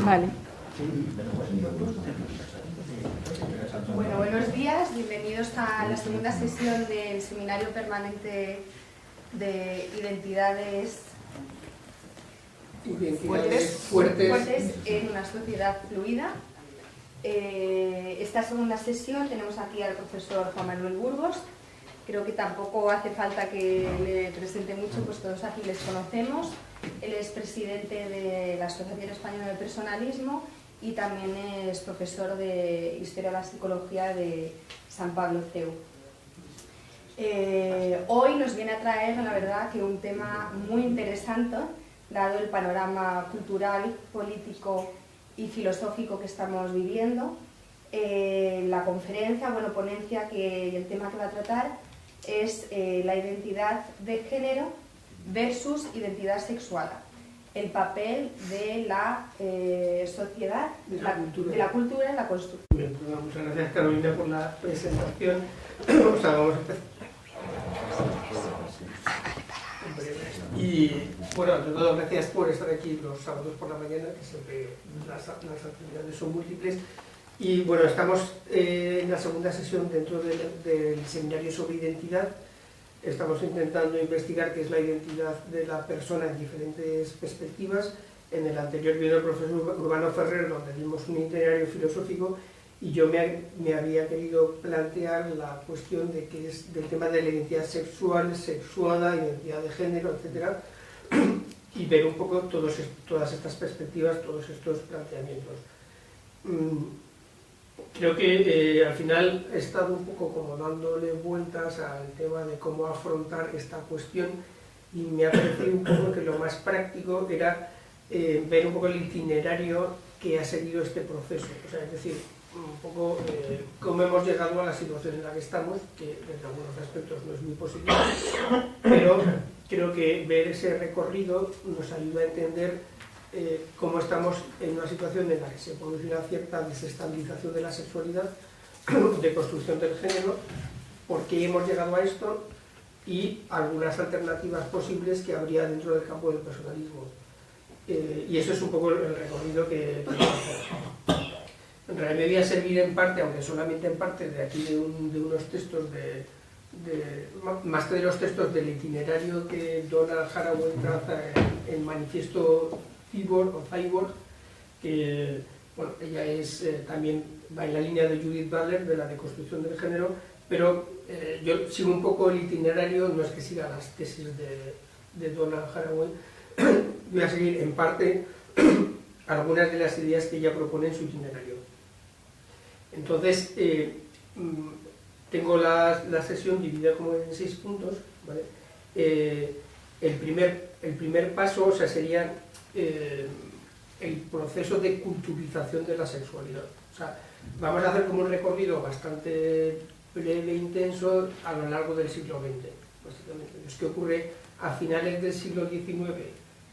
Vale. Bueno, buenos días, bienvenidos a la segunda sesión del Seminario Permanente de Identidades fuertes en una sociedad fluida. Esta segunda sesión tenemos aquí al profesor Juan Manuel Burgos. Creo que tampoco hace falta que le presente mucho, pues todos aquí les conocemos. Él es presidente de la Asociación Española de Personalismo y también es profesor de Historia de la Psicología de San Pablo CEU. Hoy nos viene a traer, la verdad, que un tema muy interesante, dado el panorama cultural, político y filosófico que estamos viviendo. La conferencia, ponencia y el tema que va a tratar es la identidad de género versus identidad sexual, el papel de la sociedad, de la cultura en la construcción. Bien, pues muchas gracias, Carolina, por la presentación. Vamos a empezar. Y bueno, ante todo, gracias por estar aquí los sábados por la mañana, que siempre las actividades son múltiples. Y bueno, estamos en la segunda sesión dentro del seminario sobre identidad. Estamos intentando investigar qué es la identidad de la persona en diferentes perspectivas. En el anterior vino el profesor Urbano Ferrer, donde vimos un itinerario filosófico, y yo me había querido plantear la cuestión de qué es del tema de la identidad sexual, sexuada, identidad de género, etcétera, y ver un poco todas estas perspectivas, todos estos planteamientos. Creo que al final he estado un poco como dándole vueltas al tema de cómo afrontar esta cuestión, y me ha parecido un poco que lo más práctico era ver un poco el itinerario que ha seguido este proceso, o sea, es decir, un poco cómo hemos llegado a la situación en la que estamos, que en algunos aspectos no es muy posible, pero creo que ver ese recorrido nos ayuda a entender cómo estamos en una situación en la que se produce una cierta desestabilización de la sexualidad, de construcción del género, por qué hemos llegado a esto y algunas alternativas posibles que habría dentro del campo del personalismo. Y eso es un poco el recorrido que vamos a hacer. En realidad me voy a servir en parte, aunque solamente en parte, de aquí de unos textos más que de los textos del itinerario que Donna Haraway traza en Manifiesto Cyborg, que bueno, ella también va en la línea de Judith Butler, de la deconstrucción del género, pero yo sigo un poco el itinerario, no es que siga las tesis de Donna Haraway, voy a seguir en parte algunas de las ideas que ella propone en su itinerario. Entonces, tengo la sesión dividida como en 6 puntos, ¿vale? El primer paso, o sea, sería el proceso de culturización de la sexualidad. O sea, vamos a hacer como un recorrido bastante breve e intenso a lo largo del siglo XX, básicamente. Es que ocurre a finales del siglo XIX,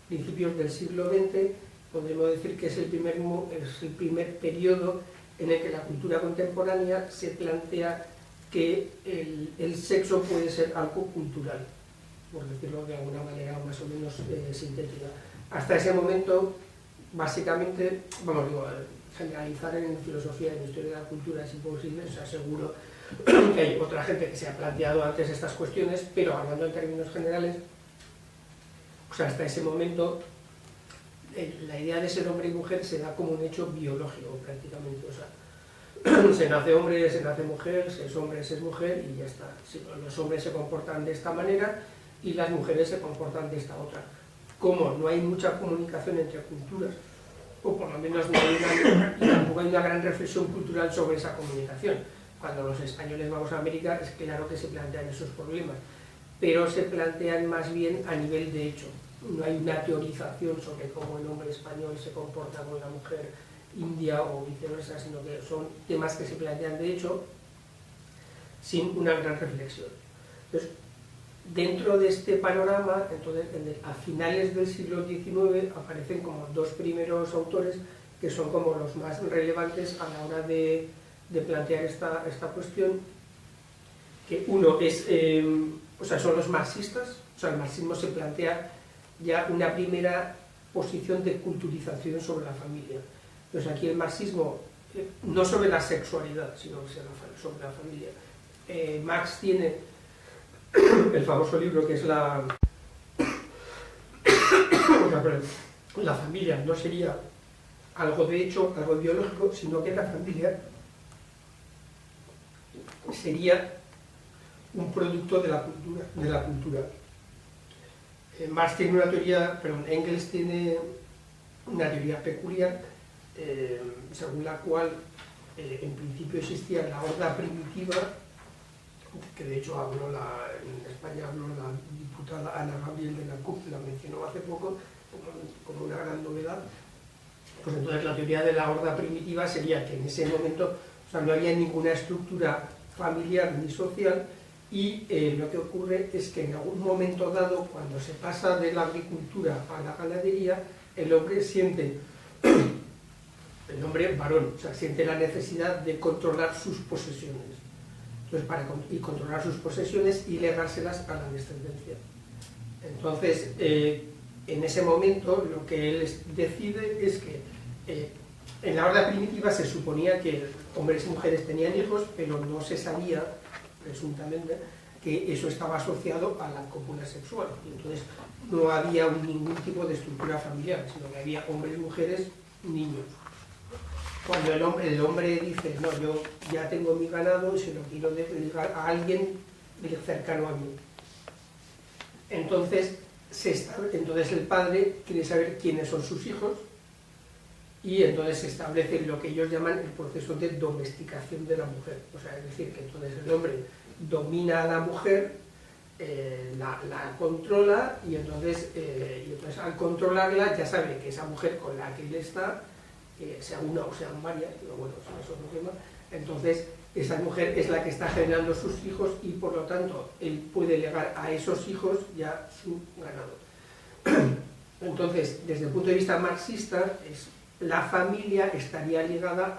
principios del siglo XX, podríamos decir que es el primer periodo en el que la cultura contemporánea se plantea que el sexo puede ser algo cultural, por decirlo de alguna manera más o menos sintética. Hasta ese momento, básicamente, generalizar en filosofía y en historia de la cultura es imposible, o sea, seguro que hay otra gente que se ha planteado antes estas cuestiones, pero hablando en términos generales, o sea, hasta ese momento la idea de ser hombre y mujer se da como un hecho biológico prácticamente, o sea, se nace hombre, se nace mujer, se es hombre, se es mujer y ya está. Los hombres se comportan de esta manera y las mujeres se comportan de esta otra. Como no hay mucha comunicación entre culturas, o por lo menos no hay y tampoco hay una gran reflexión cultural sobre esa comunicación. Cuando los españoles vamos a América es claro que se plantean esos problemas, pero se plantean más bien a nivel de hecho. No hay una teorización sobre cómo el hombre español se comporta con la mujer india o viceversa, sino que son temas que se plantean de hecho sin una gran reflexión. Entonces, dentro de este panorama, a finales del siglo XIX aparecen como dos primeros autores que son como los más relevantes a la hora de plantear esta cuestión, que uno es, son los marxistas, o sea, el marxismo se plantea ya una primera posición de culturización sobre la familia. Entonces aquí el marxismo, no sobre la sexualidad, sino sobre la familia. Marx tiene el famoso libro que es la familia no sería algo de hecho, algo biológico, sino que la familia sería un producto de la cultura. Marx tiene una teoría, perdón, Engels tiene una teoría peculiar, según la cual en principio existía la horda primitiva, que de hecho en España habló la diputada Ana Gabriel de la CUP, la mencionó hace poco como una gran novedad. Pues entonces la teoría de la horda primitiva sería que en ese momento, o sea, no había ninguna estructura familiar ni social, y lo que ocurre es que en algún momento dado, cuando se pasa de la agricultura a la ganadería, el hombre varón, o sea, siente la necesidad de controlar sus posesiones. Entonces, controlar sus posesiones y legárselas a la descendencia. Entonces, en ese momento, lo que él decide es que en la horda primitiva se suponía que hombres y mujeres tenían hijos, pero no se sabía, presuntamente, que eso estaba asociado a la cópula sexual. Y entonces no había ningún tipo de estructura familiar, sino que había hombres, mujeres, niños. Cuando el hombre dice, no, yo ya tengo mi ganado y se lo quiero dejar a alguien cercano a mí. Entonces el padre quiere saber quiénes son sus hijos, y entonces se establece lo que ellos llaman el proceso de domesticación de la mujer. O sea, es decir, que entonces el hombre domina a la mujer, la controla, y entonces al controlarla ya sabe que esa mujer con la que él está, sea una o sean varias, pero bueno, eso es otro tema, entonces esa mujer es la que está generando sus hijos, y por lo tanto él puede legar a esos hijos ya su ganado. Entonces, desde el punto de vista marxista, la familia estaría ligada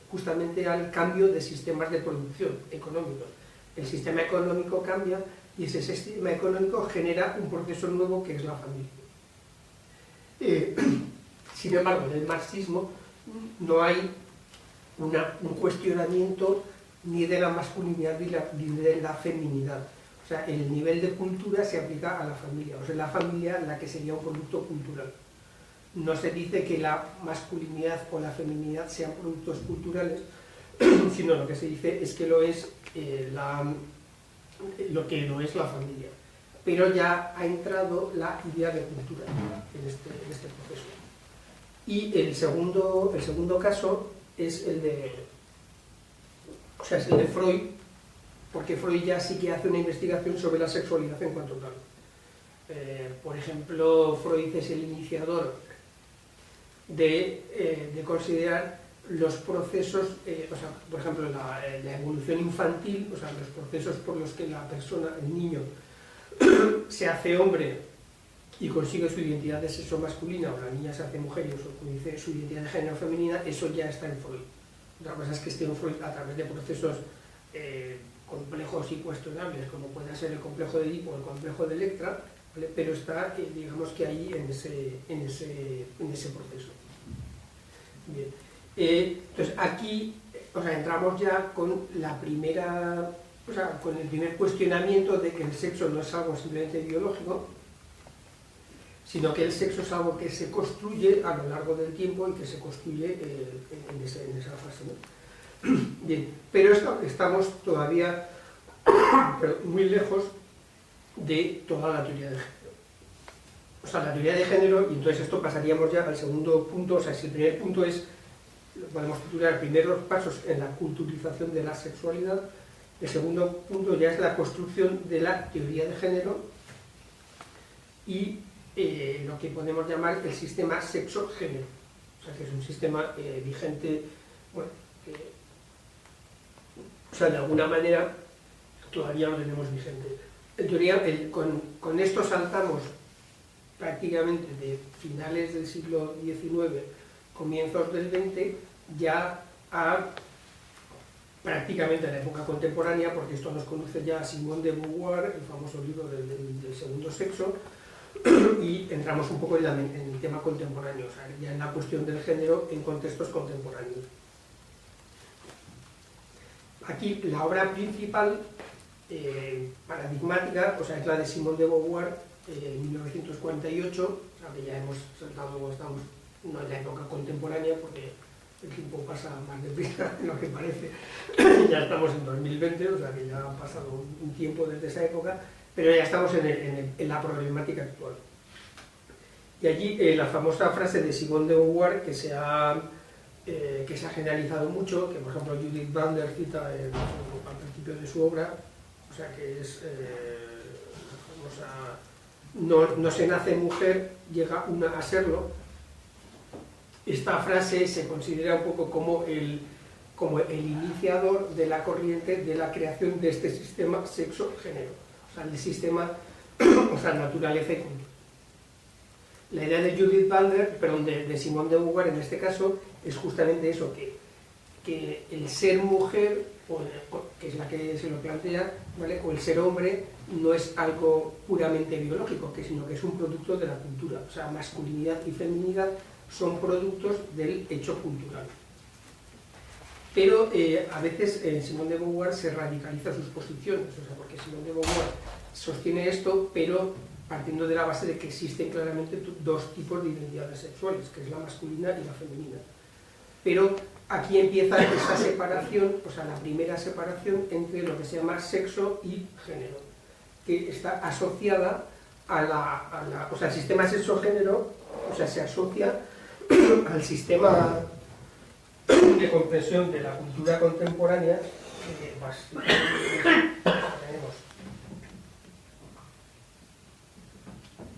justamente al cambio de sistemas de producción económicos. El sistema económico cambia, y ese sistema económico genera un proceso nuevo que es la familia. Sin embargo, en el marxismo no hay un cuestionamiento ni de la masculinidad ni de la feminidad. O sea, el nivel de cultura se aplica a la familia, o sea, la familia la que sería un producto cultural. No se dice que la masculinidad o la feminidad sean productos culturales, sino lo que se dice es que lo es lo que no es la familia. Pero ya ha entrado la idea de cultura en este proceso. Y el segundo caso es el de Freud, porque Freud ya sí que hace una investigación sobre la sexualidad en cuanto tal. Por ejemplo, Freud es el iniciador de considerar los procesos, por ejemplo, la evolución infantil, o sea, los procesos por los que la persona, el niño, se hace hombre y consigue su identidad de sexo masculina, o la niña se hace mujer y consigue su identidad de género femenina, eso ya está en Freud. Otra cosa es que esté en Freud a través de procesos complejos y cuestionables, como puede ser el complejo de Edipo o el complejo de Electra, ¿vale? Pero está, digamos que ahí en ese proceso. Bien. Entonces aquí entramos ya con con el primer cuestionamiento de que el sexo no es algo simplemente biológico, sino que el sexo es algo que se construye a lo largo del tiempo y que se construye en esa fase, ¿no? Bien, pero estamos todavía muy lejos de toda la teoría de género. O sea, la teoría de género, y entonces esto pasaríamos ya al segundo punto. O sea, si el primer punto es, lo podemos titular primeros pasos en la culturización de la sexualidad, el segundo punto ya es la construcción de la teoría de género y lo que podemos llamar el sistema sexo-género. O sea, que es un sistema vigente, bueno, de alguna manera todavía lo tenemos vigente. En teoría, con esto saltamos prácticamente de finales del siglo XIX, comienzos del XX, ya a prácticamente a la época contemporánea, porque esto nos conduce ya a Simone de Beauvoir, el famoso libro del segundo sexo, y entramos un poco en el tema contemporáneo, o sea, ya en la cuestión del género en contextos contemporáneos. Aquí la obra principal, paradigmática, o sea, es la de Simone de Beauvoir, en 1948, o sea, que ya hemos saltado, estamos no en la época contemporánea, porque el tiempo pasa más deprisa de lo que parece, ya estamos en 2020, o sea que ya ha pasado un tiempo desde esa época, pero ya estamos en la problemática actual. Y allí la famosa frase de Simone de Beauvoir, que se ha generalizado mucho, que por ejemplo Judith Butler cita al principio de su obra, o sea que es no se nace mujer, llega una a serlo. Esta frase se considera un poco como el iniciador de la corriente de la creación de este sistema sexo-género, o sea, el sistema, o sea, naturaleza y cultura. La idea de Judith Butler, perdón, de Simone de Beauvoir en este caso, es justamente eso, que el ser mujer, que es la que se lo plantea, ¿vale?, o el ser hombre, no es algo puramente biológico, sino que es un producto de la cultura. O sea, masculinidad y feminidad son productos del hecho cultural. Pero a veces Simone de Beauvoir se radicaliza sus posiciones, o sea, porque Simone de Beauvoir sostiene esto, pero partiendo de la base de que existen claramente dos tipos de identidades sexuales, que es la masculina y la femenina. Pero aquí empieza esa separación, o sea, la primera separación entre lo que se llama sexo y género, que está asociada o sea, el sistema sexo-género, o sea, se asocia al sistema de comprensión de la cultura contemporánea que tenemos.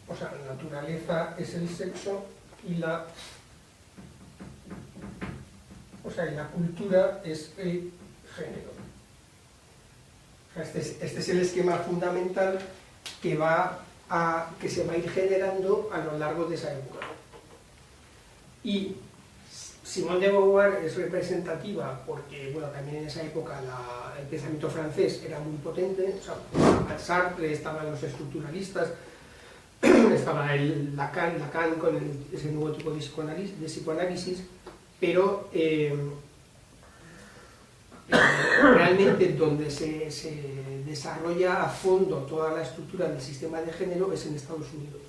O sea, la naturaleza es el sexo y la cultura es el género. O sea, este es el esquema fundamental que se va a ir generando a lo largo de esa época. Y Simone de Beauvoir es representativa porque, bueno, también en esa época el pensamiento francés era muy potente, o sea, Sartre, estaban los estructuralistas, estaba Lacan con ese nuevo tipo de psicoanálisis, pero realmente donde se desarrolla a fondo toda la estructura del sistema de género es en Estados Unidos.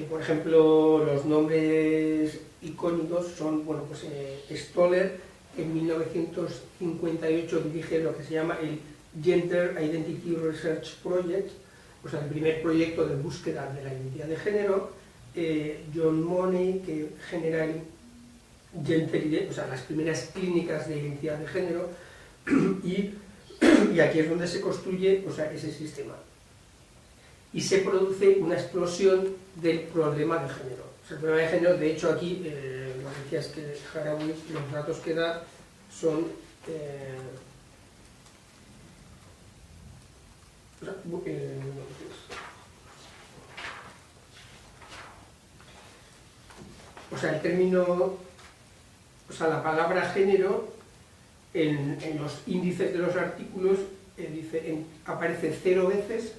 Por ejemplo, los nombres icónicos son, bueno, pues Stoller en 1958 dirige lo que se llama el Gender Identity Research Project, o sea, el primer proyecto de búsqueda de la identidad de género. John Money, que genera o sea, las primeras clínicas de identidad de género, y aquí es donde se construye, o sea, ese sistema. Y se produce una explosión del problema de género. O sea, el problema de género, de hecho, aquí, lo que decías que Haraway, los datos que da son o sea, el término, o sea, la palabra género en los índices de los artículos aparece 0 veces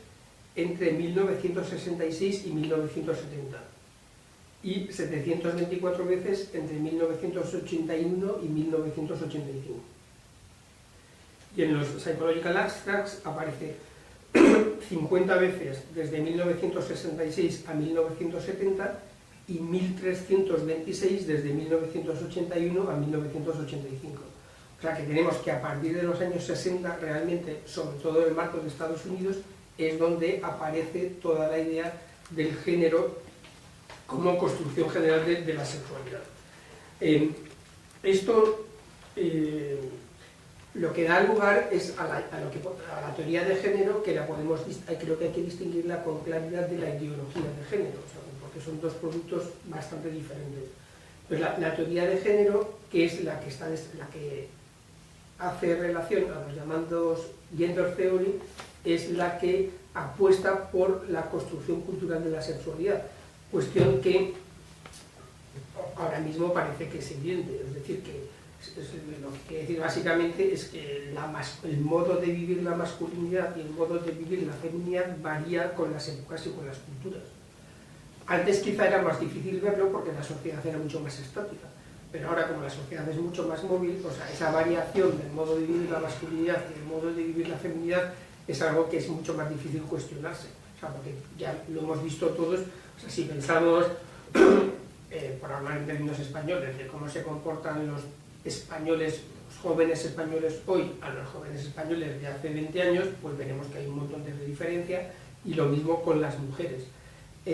entre 1966 y 1970 y 724 veces entre 1981 y 1985. Y en los Psychological Abstracts aparece 50 veces desde 1966 a 1970 y 1326 desde 1981 a 1985. O sea que tenemos que a partir de los años 60 realmente, sobre todo en el marco de Estados Unidos, es donde aparece toda la idea del género como construcción general de la sexualidad. Esto lo que da lugar es a la teoría de género, que creo que hay que distinguirla con claridad de la ideología de género, o sea, porque son dos productos bastante diferentes. Pues la teoría de género, que es la que hace relación a los llamados gender theory, es la que apuesta por la construcción cultural de la sexualidad, cuestión que ahora mismo parece que es evidente, es decir, que Lo que quiere decir básicamente es que el modo de vivir la masculinidad y el modo de vivir la feminidad varía con las épocas y con las culturas. Antes quizá era más difícil verlo porque la sociedad era mucho más estática, pero ahora como la sociedad es mucho más móvil, o sea, esa variación del modo de vivir la masculinidad y el modo de vivir la feminidad es algo que es mucho más difícil cuestionarse, o sea, porque ya lo hemos visto todos. O sea, si pensamos, por hablar en términos españoles, de cómo se comportan los españoles, los jóvenes españoles hoy a los jóvenes españoles de hace 20 años, pues veremos que hay un montón de diferencia, y lo mismo con las mujeres.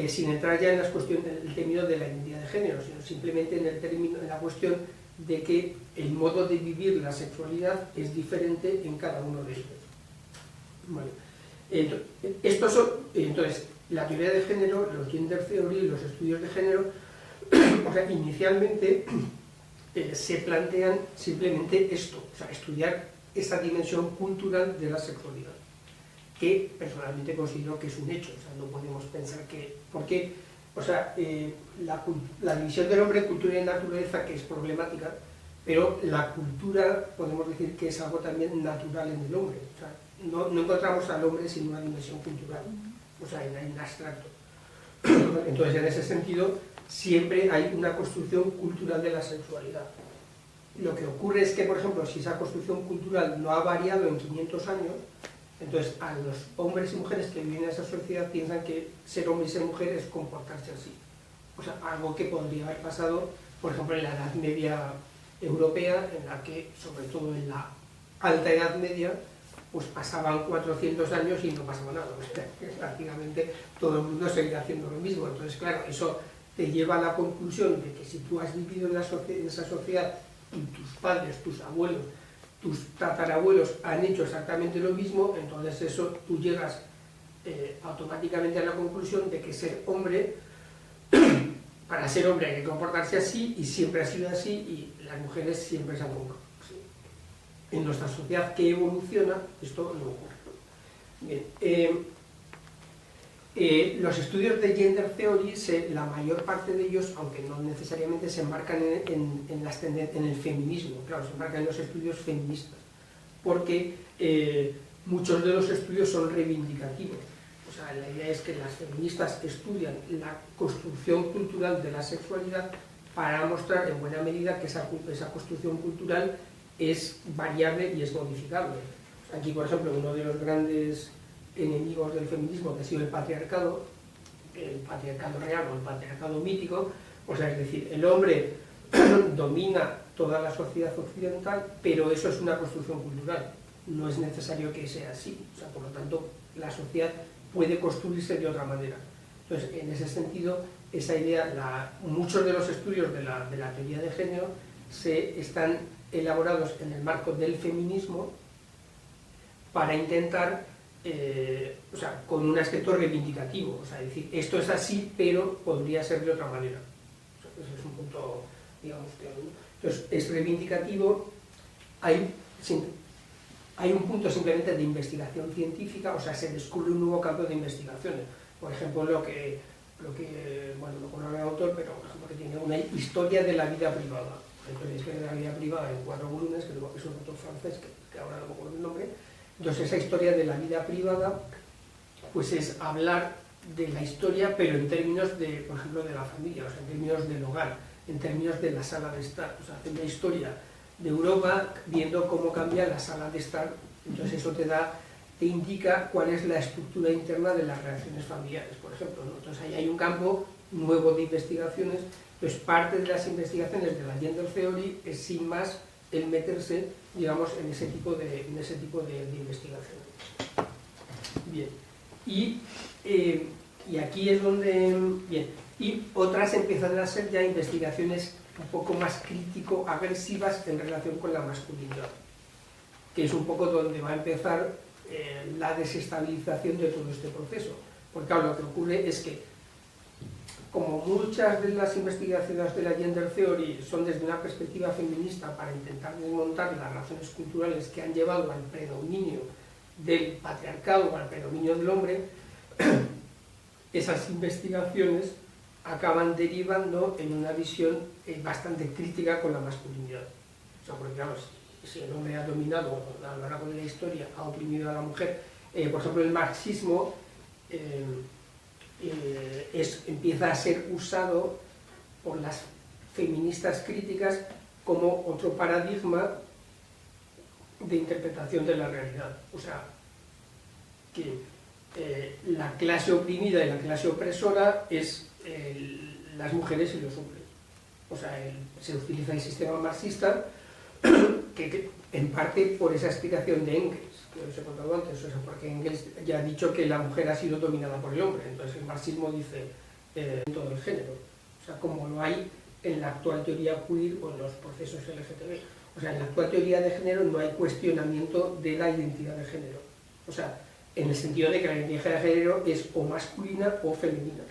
Sin entrar ya en las cuestiones del término de la identidad de género, sino simplemente en la cuestión de que el modo de vivir la sexualidad es diferente en cada uno de ellos. Vale. Entonces, la teoría de género, los gender theory, los estudios de género, o sea, inicialmente se plantean simplemente esto, o sea, estudiar esa dimensión cultural de la sexualidad, que personalmente considero que es un hecho. O sea, no podemos pensar que... Porque, o sea, la división del hombre en cultura y naturaleza, que es problemática, pero la cultura podemos decir que es algo también natural en el hombre. O sea, no encontramos al hombre sin una dimensión cultural, o sea, en abstracto. Entonces, en ese sentido, siempre hay una construcción cultural de la sexualidad. Lo que ocurre es que, por ejemplo, si esa construcción cultural no ha variado en 500 años, entonces a los hombres y mujeres que viven en esa sociedad piensan que ser hombre y ser mujer es comportarse así. O sea, algo que podría haber pasado, por ejemplo, en la Edad Media europea, en la que, sobre todo en la Alta Edad Media, pues pasaban 400 años y no pasaba nada. O sea, que prácticamente todo el mundo seguía haciendo lo mismo. Entonces, claro, eso te lleva a la conclusión de que si tú has vivido en esa sociedad y tus padres, tus abuelos, tus tatarabuelos han hecho exactamente lo mismo, entonces eso tú llegas automáticamente a la conclusión de que ser hombre, para ser hombre hay que comportarse así, y siempre ha sido así, y las mujeres siempre se han comportado así. En nuestra sociedad que evoluciona, esto no ocurre. Bien, los estudios de gender theory, la mayor parte de ellos, aunque no necesariamente se enmarcan en el feminismo, claro, se enmarcan en los estudios feministas, porque muchos de los estudios son reivindicativos. O sea, la idea es que las feministas estudian la construcción cultural de la sexualidad para mostrar en buena medida que esa construcción cultural es variable y es modificable. Aquí, por ejemplo, uno de los grandes enemigos del feminismo, que ha sido el patriarcado real o el patriarcado mítico, o sea, es decir, el hombre domina toda la sociedad occidental, pero eso es una construcción cultural, no es necesario que sea así, o sea, por lo tanto, la sociedad puede construirse de otra manera. Entonces, en ese sentido, esa idea, muchos de los estudios de la teoría de género están elaborados en el marco del feminismo para intentar o sea, con un aspecto reivindicativo, o sea, decir, esto es así, pero podría ser de otra manera. O sea, ese es un punto, digamos, entonces, es reivindicativo, hay un punto simplemente de investigación científica, o sea, se descubre un nuevo campo de investigaciones. Por ejemplo, bueno, no conozco al autor, pero por ejemplo, que tiene una historia de la vida privada. Entonces, historia de la vida privada en 4 volúmenes, que es un autor francés, que ahora no me acuerdo el nombre. Entonces, esa historia de la vida privada, pues es hablar de la historia, pero en términos de, por ejemplo, de la familia, o sea, en términos del hogar, en términos de la sala de estar. O sea, hacer una historia de Europa viendo cómo cambia la sala de estar. Entonces, eso te indica cuál es la estructura interna de las relaciones familiares, por ejemplo, ¿no? Entonces, ahí hay un campo nuevo de investigaciones. Entonces, parte de las investigaciones de la gender theory es, sin más, el meterse, digamos, en ese tipo de investigaciones. Bien, y aquí es donde... Bien, y otras empiezan a ser ya investigaciones un poco más crítico-agresivas en relación con la masculinidad, que es un poco donde va a empezar la desestabilización de todo este proceso. Porque claro, lo que ocurre es que, como muchas de las investigaciones de la gender theory son desde una perspectiva feminista para intentar desmontar las razones culturales que han llevado al predominio del patriarcado o al predominio del hombre, esas investigaciones acaban derivando en una visión bastante crítica con la masculinidad. O sea, porque claro, si el hombre ha dominado a lo largo de la historia, ha oprimido a la mujer, por ejemplo, el marxismo empieza a ser usado por las feministas críticas como otro paradigma de interpretación de la realidad. O sea, que la clase oprimida y la clase opresora es las mujeres y los hombres. O sea, se utiliza el sistema marxista que en parte por esa explicación de Engels, que os he contado antes, o sea, porque Engels ya ha dicho que la mujer ha sido dominada por el hombre, entonces el marxismo dice todo el género, o sea, como lo hay en la actual teoría queer o en los procesos LGTB. O sea, en la actual teoría de género no hay cuestionamiento de la identidad de género, o sea, en el sentido de que la identidad de género es o masculina o femenina.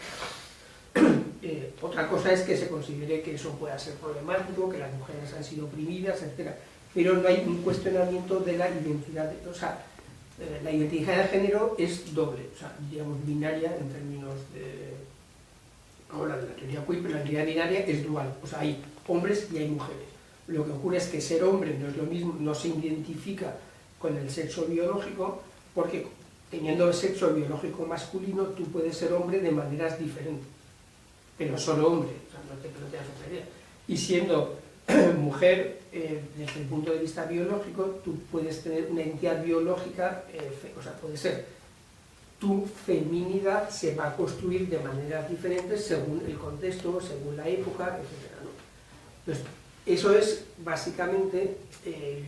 Otra cosa es que se considere que eso pueda ser problemático, que las mujeres han sido oprimidas, etc. Pero no hay un cuestionamiento de la identidad, o sea, la identidad de género es doble, o sea, digamos binaria en términos de ahora de la teoría queer, pero la identidad binaria es dual, o sea, hay hombres y hay mujeres. Lo que ocurre es que ser hombre no es lo mismo, no se identifica con el sexo biológico, porque teniendo el sexo biológico masculino, tú puedes ser hombre de maneras diferentes, pero solo hombre, o sea, no te planteas otra idea. Y siendo mujer, desde el punto de vista biológico, tú puedes tener una identidad biológica, o sea, puede ser, tu feminidad se va a construir de maneras diferentes según el contexto, según la época, etc., ¿no? Entonces, eso es básicamente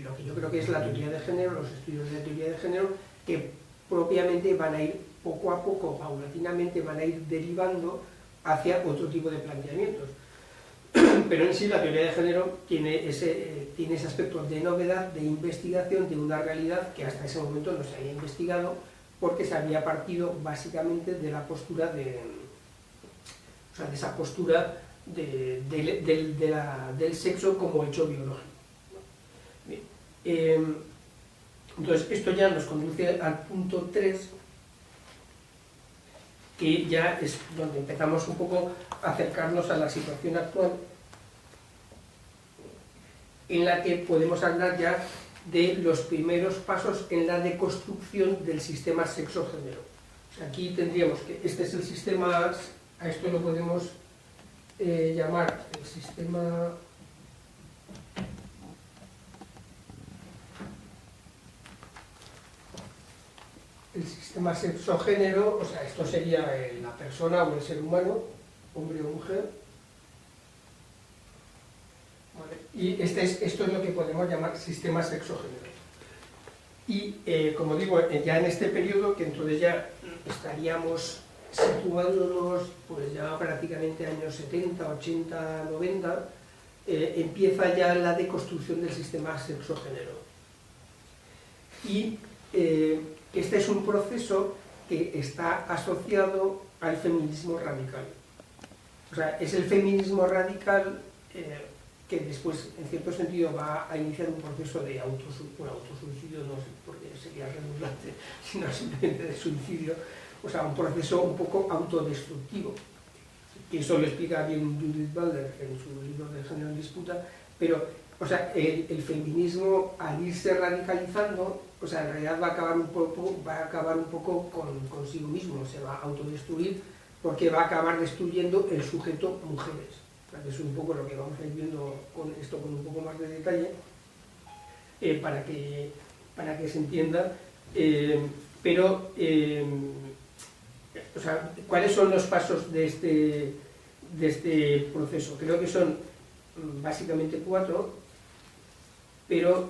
lo que yo creo que es la teoría de género, los estudios de teoría de género, que propiamente van a ir poco a poco, paulatinamente, van a ir derivando hacia otro tipo de planteamientos. Pero en sí la teoría de género tiene ese aspecto de novedad, de investigación de una realidad que hasta ese momento no se había investigado, porque se había partido básicamente de la postura de esa postura del sexo como hecho biológico. Bien. Entonces esto ya nos conduce al punto 3, que ya es donde empezamos un poco a acercarnos a la situación actual, en la que podemos hablar ya de los primeros pasos en la deconstrucción del sistema sexo-género. O sea, aquí tendríamos que este es el sistema, a esto lo podemos llamar el sistema sexo-género, o sea, esto sería la persona o el ser humano, hombre o mujer. ¿Vale? Y esto es lo que podemos llamar sistema sexo-género. Y, como digo, ya en este periodo, que entonces ya estaríamos situándonos pues ya prácticamente años 70, 80, 90, empieza ya la deconstrucción del sistema sexo-género. Y este es un proceso que está asociado al feminismo radical. O sea, es el feminismo radical que después, en cierto sentido, va a iniciar un proceso de autosuicidio, no sé por qué sería redundante, sino simplemente de suicidio, o sea, un proceso un poco autodestructivo, que eso lo explica bien Judith Butler en su libro de Género en Disputa, pero, o sea, el feminismo, al irse radicalizando, o sea, en realidad va a acabar un poco consigo mismo, se va a autodestruir, porque va a acabar destruyendo el sujeto mujeres. Que es un poco lo que vamos a ir viendo con esto con un poco más de detalle, para que se entienda, o sea, ¿cuáles son los pasos de este proceso? Creo que son básicamente 4, pero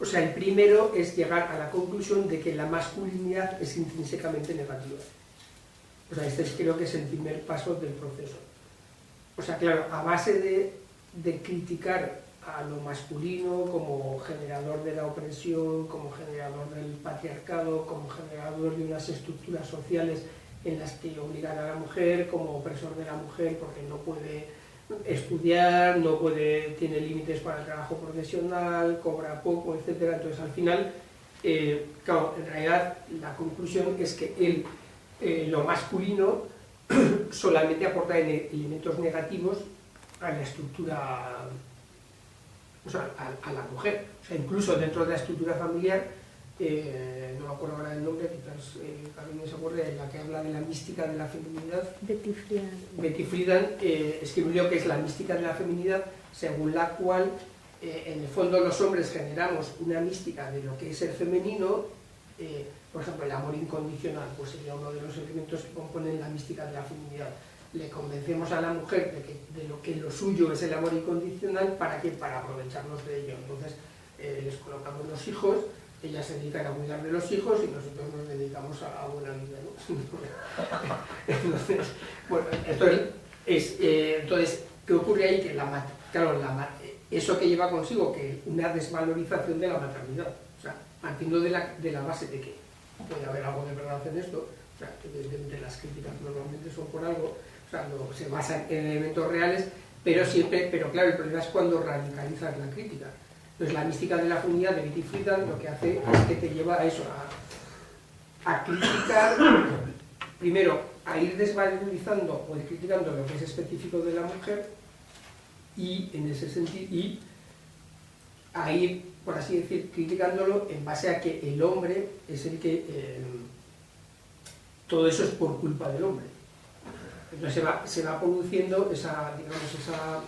o sea, el primero es llegar a la conclusión de que la masculinidad es intrínsecamente negativa. O sea, este creo que es el primer paso del proceso. O sea, claro, a base de criticar a lo masculino como generador de la opresión, como generador del patriarcado, como generador de unas estructuras sociales en las que obligan a la mujer, como opresor de la mujer porque no puede estudiar, tiene límites para el trabajo profesional, cobra poco, etc. Entonces, al final, claro, en realidad la conclusión es que lo masculino solamente aporta elementos negativos a la estructura o sea, a la mujer. O sea, incluso dentro de la estructura familiar, no me acuerdo ahora del nombre, quizás también se acuerde, en la que habla de la mística de la feminidad. Betty Friedan. Betty Friedan escribió que es la mística de la feminidad, según la cual en el fondo los hombres generamos una mística de lo que es el femenino, por ejemplo el amor incondicional, pues sería uno de los elementos que componen la mística de la feminidad. Le convencemos a la mujer de lo que lo suyo es el amor incondicional, ¿para qué? Para aprovecharnos de ello. Entonces les colocamos los hijos, ellas se dedican a cuidar de los hijos y nosotros nos dedicamos a buena vida, ¿no? Entonces, bueno, entonces, ¿qué ocurre ahí? Que eso que lleva consigo que una desvalorización de la maternidad, o sea, partiendo de la base de que puede haber algo de verdad en esto, o sea, que evidentemente las críticas normalmente son por algo, o sea, se basan en elementos reales, pero claro, el problema es cuando radicalizas la crítica. Entonces la mística de la feminidad de Betty Friedan lo que hace es que te lleva a eso, a criticar, primero, a ir desvalorizando o criticando lo que es específico de la mujer, y en ese sentido, y a ir, por así decir, criticándolo en base a que el hombre es el que todo eso es por culpa del hombre. Entonces se va produciendo esa, digamos, esa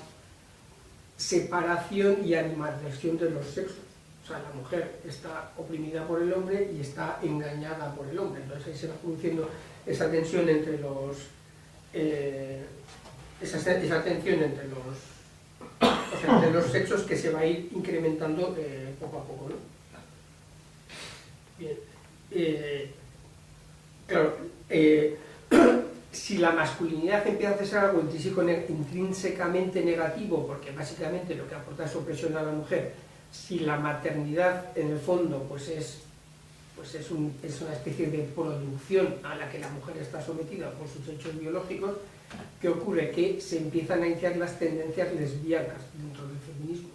separación y animadversión de los sexos. O sea, la mujer está oprimida por el hombre y está engañada por el hombre. Entonces ahí se va produciendo esa tensión entre los esa tensión entre los sexos que se va a ir incrementando poco a poco, ¿no? Bien. Claro, si la masculinidad empieza a ser algo intrínsecamente negativo, porque básicamente lo que aporta es opresión a la mujer, si la maternidad en el fondo pues es una especie de producción a la que la mujer está sometida por sus hechos biológicos, ¿qué ocurre? Que se empiezan a iniciar las tendencias lesbianas dentro del feminismo.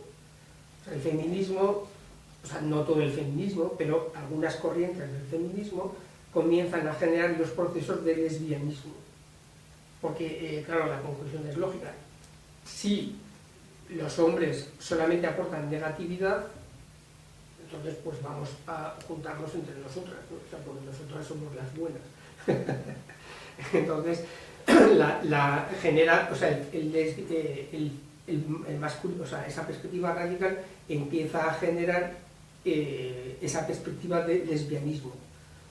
O sea, el feminismo, o sea, no todo el feminismo, pero algunas corrientes del feminismo comienzan a generar los procesos de lesbianismo. Porque, claro, la conclusión es lógica. Si los hombres solamente aportan negatividad, entonces pues vamos a juntarnos entre nosotras, ¿no? O sea, porque nosotras somos las buenas. Entonces, genera, o sea, el masculino, o sea, esa perspectiva radical empieza a generar esa perspectiva de lesbianismo.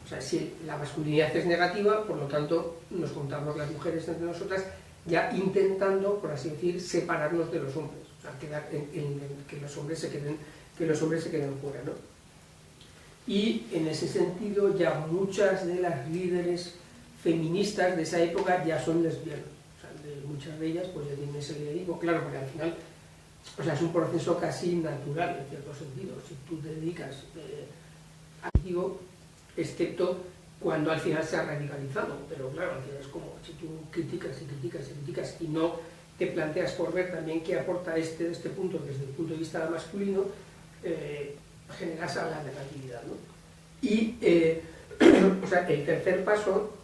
O sea, si la masculinidad es negativa, por lo tanto, nos juntamos las mujeres entre nosotras, ya intentando, por así decir, separarnos de los hombres, o sea, que los hombres se queden fuera, ¿no? Y en ese sentido, ya muchas de las líderes feministas de esa época ya son lesbianas. O sea, muchas de ellas pues ya tienen ese liderazgo, claro, porque al final, o sea, es un proceso casi natural, en cierto sentido. Si tú te dedicas a algo, excepto cuando al final se ha radicalizado, pero claro, al final es como si tú criticas y no te planteas por ver también qué aporta desde este punto, desde el punto de vista masculino, generas a la negatividad, ¿no? Y o sea, el tercer paso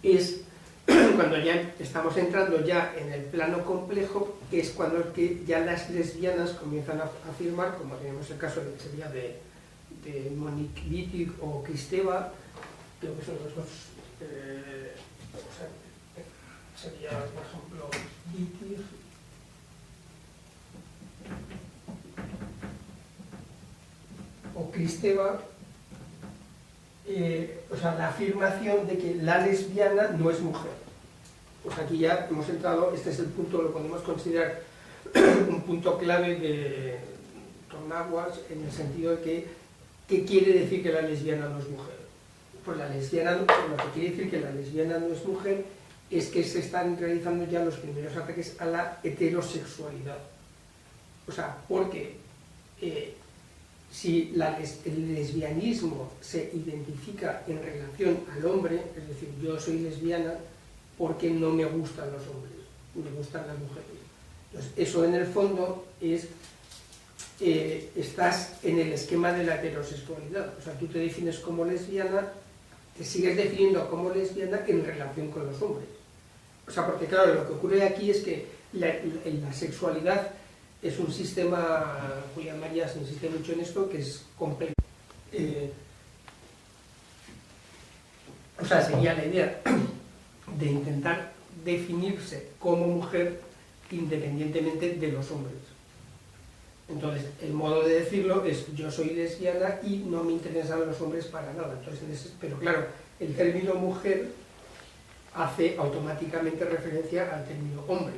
es cuando ya estamos entrando ya en el plano complejo, que es cuando ya las lesbianas comienzan a afirmar, como tenemos el caso de, sería de Monique Wittig o Kristeva, creo que son los dos, o sea, sería, por ejemplo, Wittig o Kristeva, o sea, la afirmación de que la lesbiana no es mujer. Pues aquí ya hemos entrado, este es el punto, lo podemos considerar un punto clave de Tornaguas, en el sentido de que ¿qué quiere decir que la lesbiana no es mujer? Pues la lesbiana, lo que quiere decir que la lesbiana no es mujer es que se están realizando ya los primeros ataques a la heterosexualidad. O sea, porque si el lesbianismo se identifica en relación al hombre, es decir, yo soy lesbiana porque no me gustan los hombres, me gustan las mujeres. Entonces, eso en el fondo es, estás en el esquema de la heterosexualidad. O sea, tú te defines como lesbiana, te sigues definiendo como lesbiana en relación con los hombres. O sea, porque claro, lo que ocurre aquí es que la sexualidad es un sistema, Julián Marías insiste mucho en esto, que es complejo. O sea, sería la idea de intentar definirse como mujer independientemente de los hombres. Entonces, el modo de decirlo es: yo soy lesbiana y no me interesan los hombres para nada. Entonces, pero claro, el término mujer hace automáticamente referencia al término hombre,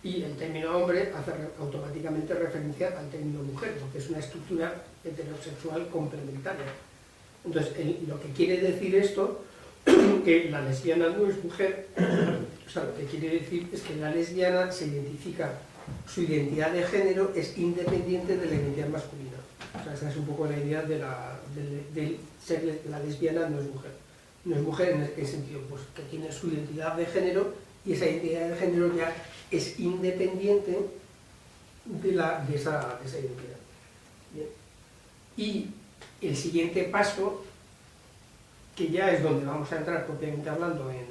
y el término hombre hace automáticamente referencia al término mujer, porque es una estructura heterosexual complementaria. Entonces, lo que quiere decir esto, que la lesbiana no es mujer, o sea, lo que quiere decir es que la lesbiana se identifica, su identidad de género es independiente de la identidad masculina. O sea, esa es un poco la idea de ser la lesbiana no es mujer. No es mujer en qué sentido, pues que tiene su identidad de género, y esa identidad de género ya es independiente de esa identidad. Bien. Y el siguiente paso, que ya es donde vamos a entrar propiamente hablando en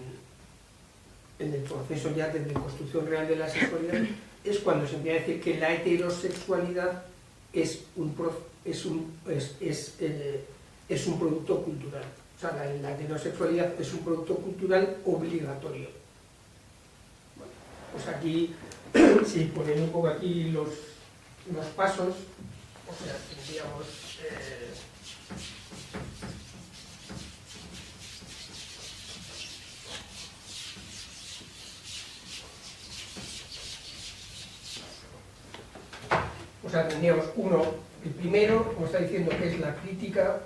el proceso ya de construcción real de la sexualidad, es cuando se empieza a decir que la heterosexualidad es un producto cultural. O sea, la heterosexualidad es un producto cultural obligatorio. Bueno, pues aquí, si ponen un poco aquí los pasos, o sea, tendríamos... O sea, tendríamos el primero, como está diciendo, que es la crítica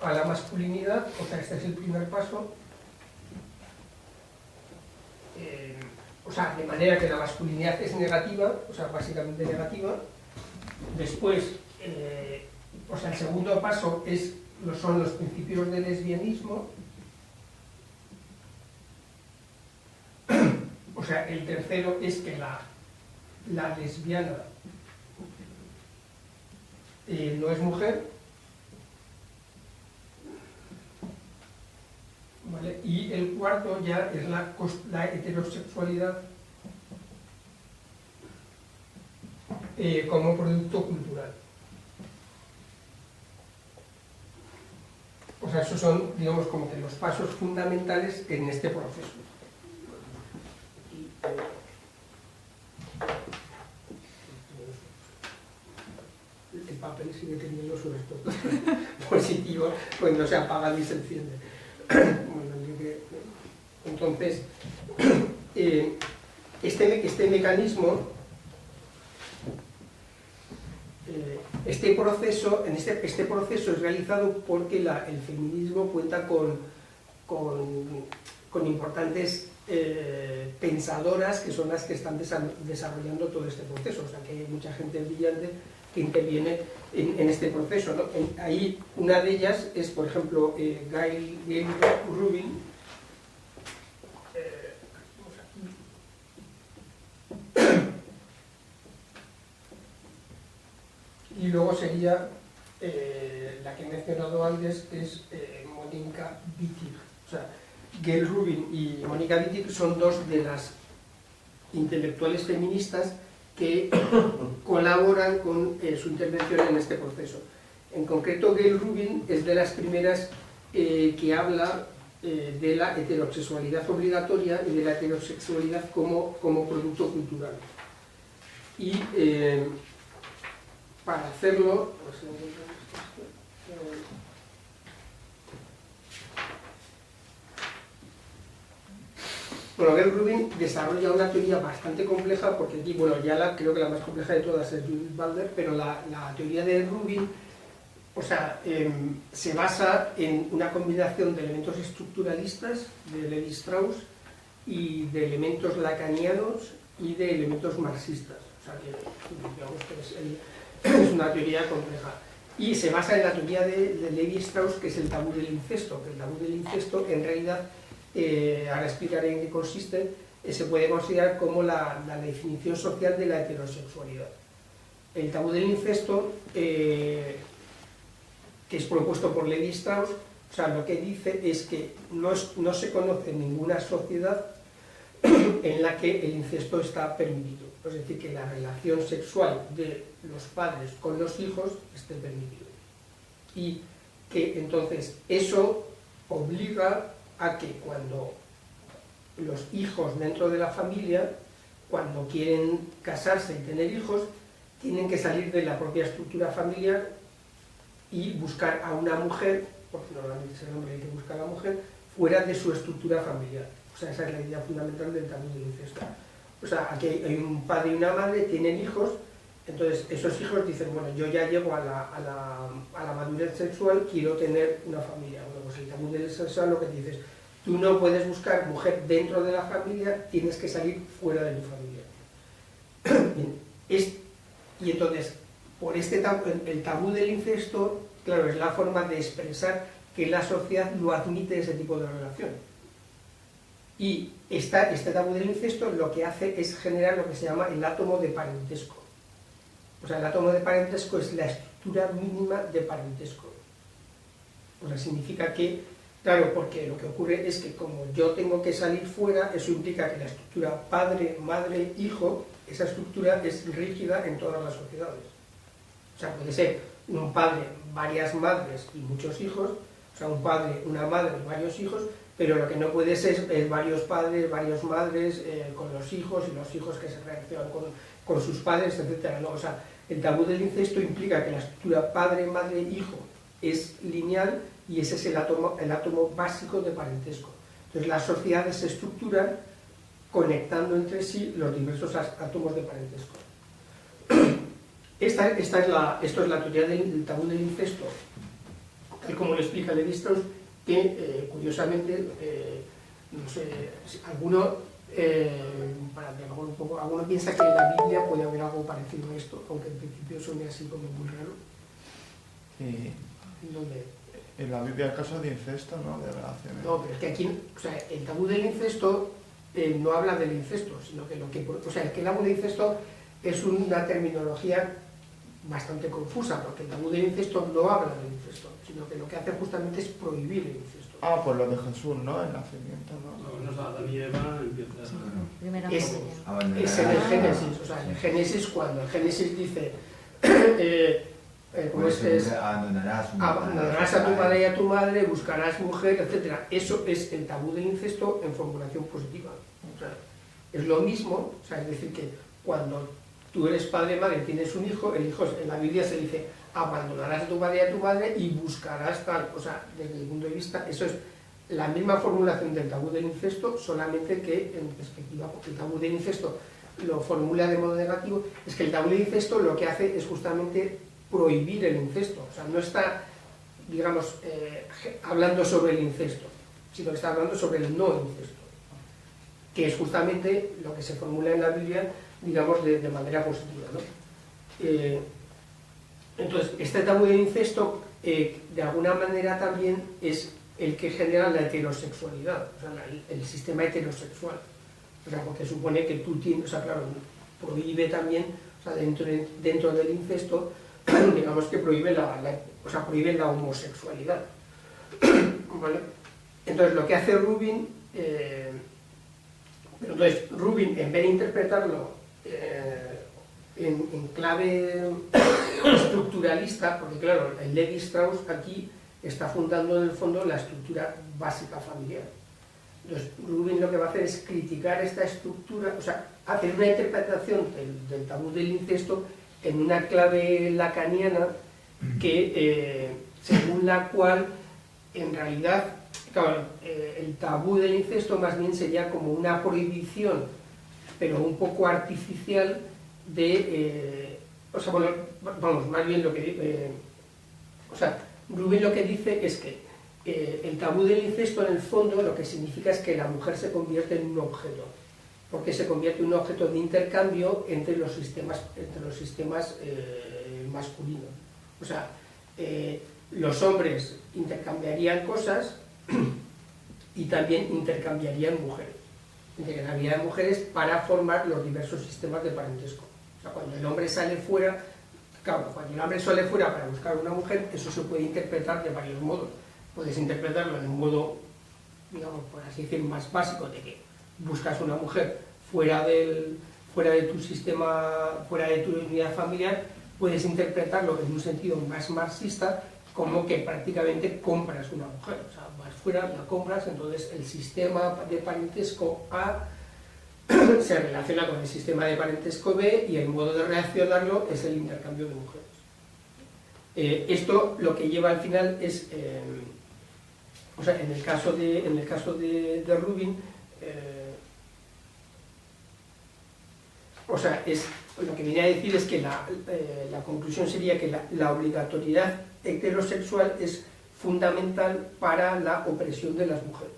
a la masculinidad. O sea, este es el primer paso. O sea, de manera que la masculinidad es negativa, o sea, básicamente negativa. Después, o sea, el segundo paso son los principios del lesbianismo. O sea, el tercero es que la lesbiana no es mujer, ¿vale? Y el cuarto ya es la heterosexualidad como producto cultural. O sea, esos son, digamos, como que los pasos fundamentales en este proceso. El papel sigue teniendo su respuesta positiva, cuando se apaga y se enciende. Entonces, este mecanismo, este proceso es realizado porque el feminismo cuenta con importantes pensadoras, que son las que están desarrollando todo este proceso. O sea, que hay mucha gente brillante que interviene en este proceso, ¿no? Ahí una de ellas es, por ejemplo, Gail Rubin, y luego sería la que he mencionado antes, que es Mónica Wittig. O sea, Gail Rubin y Mónica Wittig son dos de las intelectuales feministas que colaboran con su intervención en este proceso. En concreto, Gail Rubin es de las primeras que habla de la heterosexualidad obligatoria y de la heterosexualidad como producto cultural. Y para hacerlo, pues, bueno, Gail Rubin desarrolla una teoría bastante compleja, porque aquí, bueno, ya creo que la más compleja de todas es Judith Butler, pero la teoría de Rubin, o sea, se basa en una combinación de elementos estructuralistas de Levi-Strauss y de elementos lacanianos y de elementos marxistas. O sea, que digamos que es una teoría compleja. Y se basa en la teoría de Levi-Strauss, que es el tabú del incesto, que el tabú del incesto en realidad, ahora explicaré en qué consiste, se puede considerar como la definición social de la heterosexualidad. El tabú del incesto, que es propuesto por Levi-Strauss, o sea, lo que dice es que no se conoce ninguna sociedad en la que el incesto está permitido. Es decir, que la relación sexual de los padres con los hijos esté permitida. Y que entonces eso obliga a que cuando los hijos dentro de la familia, cuando quieren casarse y tener hijos, tienen que salir de la propia estructura familiar y buscar a una mujer, porque normalmente es el hombre el que busca a la mujer, fuera de su estructura familiar. O sea, esa es la idea fundamental del tabú del incesto. O sea, aquí hay un padre y una madre, tienen hijos, entonces esos hijos dicen, bueno, yo ya llego a la madurez sexual, quiero tener una familia. Bueno, pues el tabú del sexual lo que dices, tú no puedes buscar mujer dentro de la familia, tienes que salir fuera de tu familia. Y entonces, por este tabú, el tabú del incesto, claro, es la forma de expresar que la sociedad no admite ese tipo de relación. Y este tabú del incesto lo que hace es generar lo que se llama el átomo de parentesco. O sea, el átomo de parentesco es la estructura mínima de parentesco. O sea, significa que, claro, porque lo que ocurre es que como yo tengo que salir fuera, eso implica que la estructura padre, madre, hijo, esa estructura es rígida en todas las sociedades. O sea, puede ser un padre, varias madres y muchos hijos, o sea, un padre, una madre, varios hijos, pero lo que no puede ser es varios padres, varias madres con los hijos y los hijos que se relacionan con sus padres, etc. ¿no? O sea, el tabú del incesto implica que la estructura padre, madre, hijo es lineal y ese es el átomo básico de parentesco. Entonces las sociedades se estructuran conectando entre sí los diversos átomos de parentesco. Esto es la teoría del tabú del incesto, tal como lo explica Levi-Strauss, que curiosamente, no sé, alguno piensa que en la Biblia puede haber algo parecido a esto, aunque en principio suene así como muy raro. En la Biblia el caso de incesto, ¿no? De relaciones. No, pero es que aquí, o sea, el tabú del incesto no habla del incesto, sino que el tabú del incesto es una terminología bastante confusa, porque el tabú del incesto no habla del incesto, sino que lo que hace justamente es prohibir el incesto. Ah, pues lo de Jesús, ¿no? El nacimiento, ¿no? No, Adán y Eva empieza... Primera Es en el Génesis, o sea, en el Génesis, cuando el Génesis dice abandonarás a tu padre y a tu madre, buscarás mujer, etc. Eso es el tabú del incesto en formulación positiva. O sea, es lo mismo, o sea, es decir, que cuando tú eres padre, madre, tienes un hijo, el hijo en la Biblia se dice abandonarás a tu padre y a tu madre y buscarás tal. O sea, desde el punto de vista, eso es la misma formulación del tabú del incesto, solamente que en perspectiva, porque el tabú del incesto lo formula de modo negativo, es que el tabú del incesto lo que hace es justamente prohibir el incesto. O sea, no está, digamos, hablando sobre el incesto, sino que está hablando sobre el no incesto, que es justamente lo que se formula en la Biblia, digamos, de manera positiva, ¿no? Entonces, este tabú del incesto, de alguna manera también es el que genera la heterosexualidad, o sea, el sistema heterosexual. O sea, porque supone que tú tienes, o sea, claro, prohíbe también, o sea, dentro del incesto, digamos que prohíbe prohíbe la homosexualidad. ¿Vale? Entonces, lo que hace Rubin, Rubin, en vez de interpretarlo en clave estructuralista, porque claro, el Levi-Strauss aquí está fundando en el fondo la estructura básica familiar. Entonces, Rubin lo que va a hacer es criticar esta estructura, o sea, hacer una interpretación del tabú del incesto en una clave lacaniana que, según la cual, en realidad, claro, el tabú del incesto más bien sería como una prohibición, pero un poco artificial de, o sea, bueno, vamos, más bien lo que, o sea, Rubin lo que dice es que el tabú del incesto en el fondo lo que significa es que la mujer se convierte en un objeto, porque se convierte en un objeto de intercambio entre los sistemas masculinos. O sea, los hombres intercambiarían cosas y también intercambiarían mujeres para formar los diversos sistemas de parentesco. O sea, cuando el hombre sale fuera, claro, cuando el hombre sale fuera para buscar una mujer, eso se puede interpretar de varios modos. Puedes interpretarlo en un modo, digamos, por así decir, más básico, de que buscas una mujer fuera fuera de tu sistema, fuera de tu unidad familiar, puedes interpretarlo en un sentido más marxista como que prácticamente compras una mujer, o sea, vas fuera, la compras, entonces el sistema de parentesco A se relaciona con el sistema de parentesco B y el modo de reaccionarlo es el intercambio de mujeres. Esto lo que lleva al final es, o sea, en el caso de Rubin, o sea, lo que viene a decir es que la conclusión sería que la obligatoriedad heterosexual es fundamental para la opresión de las mujeres.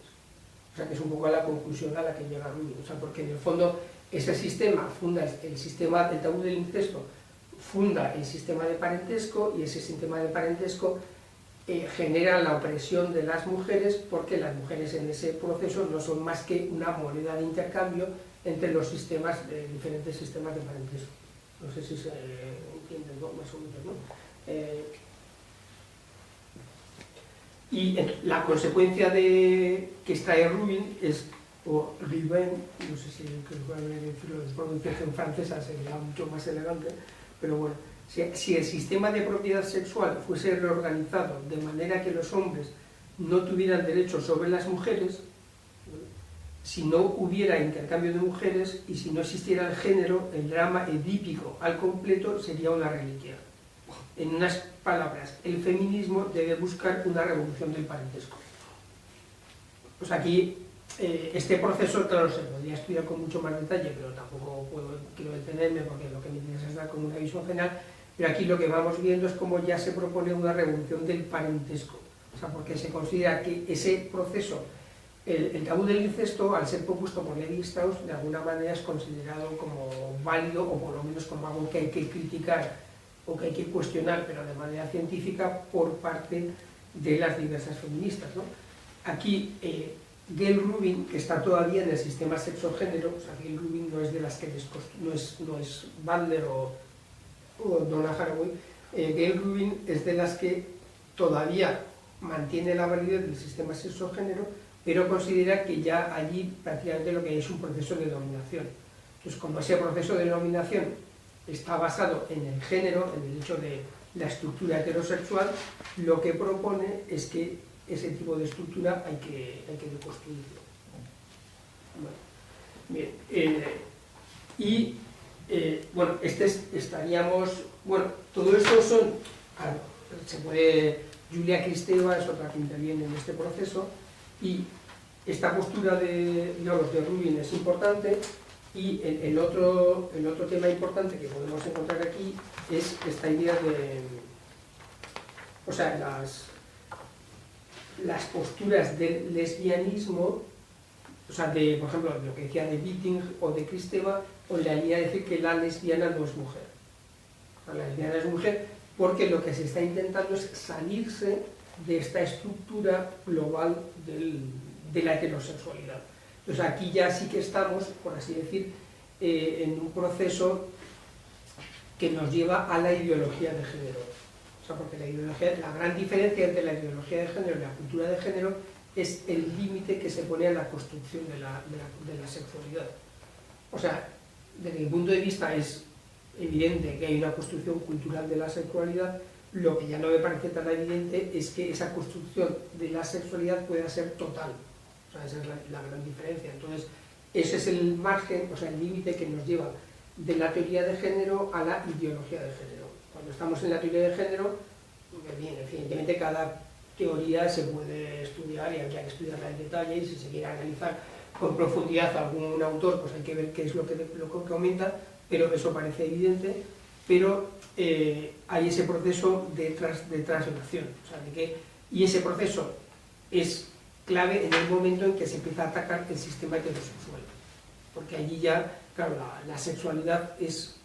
O sea, que es un poco la conclusión a la que llega Rubin. O sea, porque en el fondo ese sistema funda el sistema del tabú del incesto, funda el sistema de parentesco, y ese sistema de parentesco genera la opresión de las mujeres, porque las mujeres en ese proceso no son más que una moneda de intercambio entre los diferentes sistemas de parentesco. No sé si se entiende más o menos, ¿no? Y la consecuencia que extrae Rubin es, o Rubin, no sé si decirlo de pronunciación francesa sería mucho más elegante, pero bueno, si el sistema de propiedad sexual fuese reorganizado de manera que los hombres no tuvieran derechos sobre las mujeres, si no hubiera intercambio de mujeres y si no existiera el género, el drama edípico al completo sería una reliquia. En unas palabras, el feminismo debe buscar una revolución del parentesco. Pues aquí, este proceso, claro, se podría estudiar con mucho más detalle, pero tampoco quiero detenerme porque lo que me interesa es dar como una visión general, pero aquí lo que vamos viendo es cómo ya se propone una revolución del parentesco. O sea, porque se considera que ese proceso, el tabú del incesto, al ser propuesto por Lévi-Strauss, de alguna manera es considerado como válido, o por lo menos como algo que hay que criticar o que hay que cuestionar, pero de manera científica, por parte de las diversas feministas, ¿no? Aquí, Gail Rubin, que está todavía en el sistema sexo-género, o sea, Gail Rubin no es de las que no es Butler o Donna Haraway, Gail Rubin es de las que todavía mantiene la validez del sistema sexo-género, pero considera que ya allí prácticamente lo que hay es un proceso de dominación. Entonces, como ese proceso de dominación está basado en el género, en el hecho de la estructura heterosexual, lo que propone es que ese tipo de estructura hay que deconstruirlo. Bueno, bien, bueno, bueno, todo esto son, claro, Julia Kristeva es otra que interviene en este proceso, y esta postura de Rubin es importante. Y el otro tema importante que podemos encontrar aquí es esta idea de, o sea, las posturas del lesbianismo, o sea, por ejemplo, lo que decía de Witting o de Kristeva, o la idea de decir que la lesbiana no es mujer. La lesbiana es mujer porque lo que se está intentando es salirse de esta estructura global de la heterosexualidad. Entonces aquí ya sí que estamos, por así decir, en un proceso que nos lleva a la ideología de género. O sea, porque la gran diferencia entre la ideología de género y la cultura de género es el límite que se pone a la construcción de la sexualidad. O sea, desde mi punto de vista es evidente que hay una construcción cultural de la sexualidad. Lo que ya no me parece tan evidente es que esa construcción de la sexualidad pueda ser total. Esa es la gran diferencia. Entonces, ese es el margen, o sea, el límite que nos lleva de la teoría de género a la ideología de género. Cuando estamos en la teoría de género, bien, evidentemente cada teoría se puede estudiar y habría que estudiarla en detalle, y si se quiere analizar con profundidad a algún autor, pues hay que ver qué es lo que comenta, pero eso parece evidente. Pero hay ese proceso de translación, o sea, y ese proceso es clave en el momento en que se empieza a atacar el sistema heterosexual, porque allí ya, claro, la sexualidad es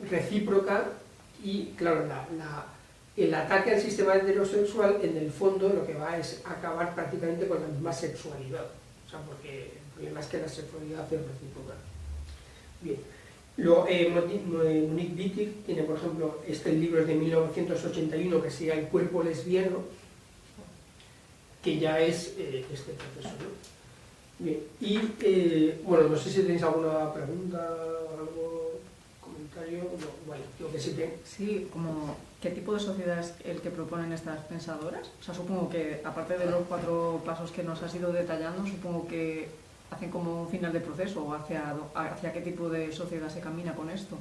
recíproca, y claro, el ataque al sistema heterosexual en el fondo lo que va es acabar prácticamente con la misma sexualidad, o sea, porque el problema es que la sexualidad es recíproca. Bien, Monique Wittig tiene, por ejemplo, este libro es de 1981 que se llama El cuerpo lesbiano, que ya es este proceso, ¿no? Bien, y bueno, no sé si tenéis alguna pregunta, algo, comentario, no, bueno, lo que sí tengo. Sí, como ¿qué tipo de sociedad es el que proponen estas pensadoras? O sea, supongo que, aparte de los 4 pasos que nos has ido detallando, supongo que hacen como un final de proceso o hacia qué tipo de sociedad se camina con esto.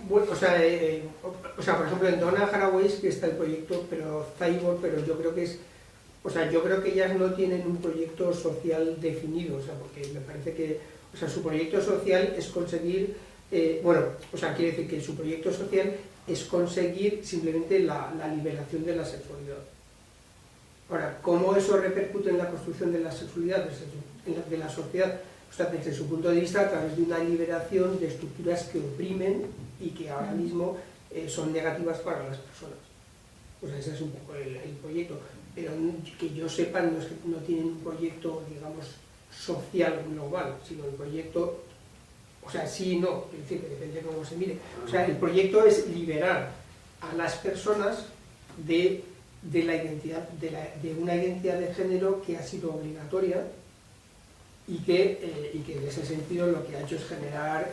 Bueno, o sea, por ejemplo, en Donna Haraway que está el proyecto, pero Cyborg, pero yo creo que es, o sea, yo creo que ellas no tienen un proyecto social definido, o sea, porque me parece que, o sea, su proyecto social es conseguir, bueno, o sea, quiere decir que su proyecto social es conseguir simplemente la liberación de la sexualidad. Ahora, ¿cómo eso repercute en la construcción de la sexualidad, de la sociedad? O sea, desde su punto de vista, a través de una liberación de estructuras que oprimen y que ahora mismo son negativas para las personas. O sea, ese es un poco el proyecto. Pero que yo sepa, no es que no tienen un proyecto, digamos, social global, sino el proyecto, o sea, sí y no, es decir, que depende de cómo se mire. O sea, el proyecto es liberar a las personas de la identidad, de una identidad de género que ha sido obligatoria y que en ese sentido lo que ha hecho es generar,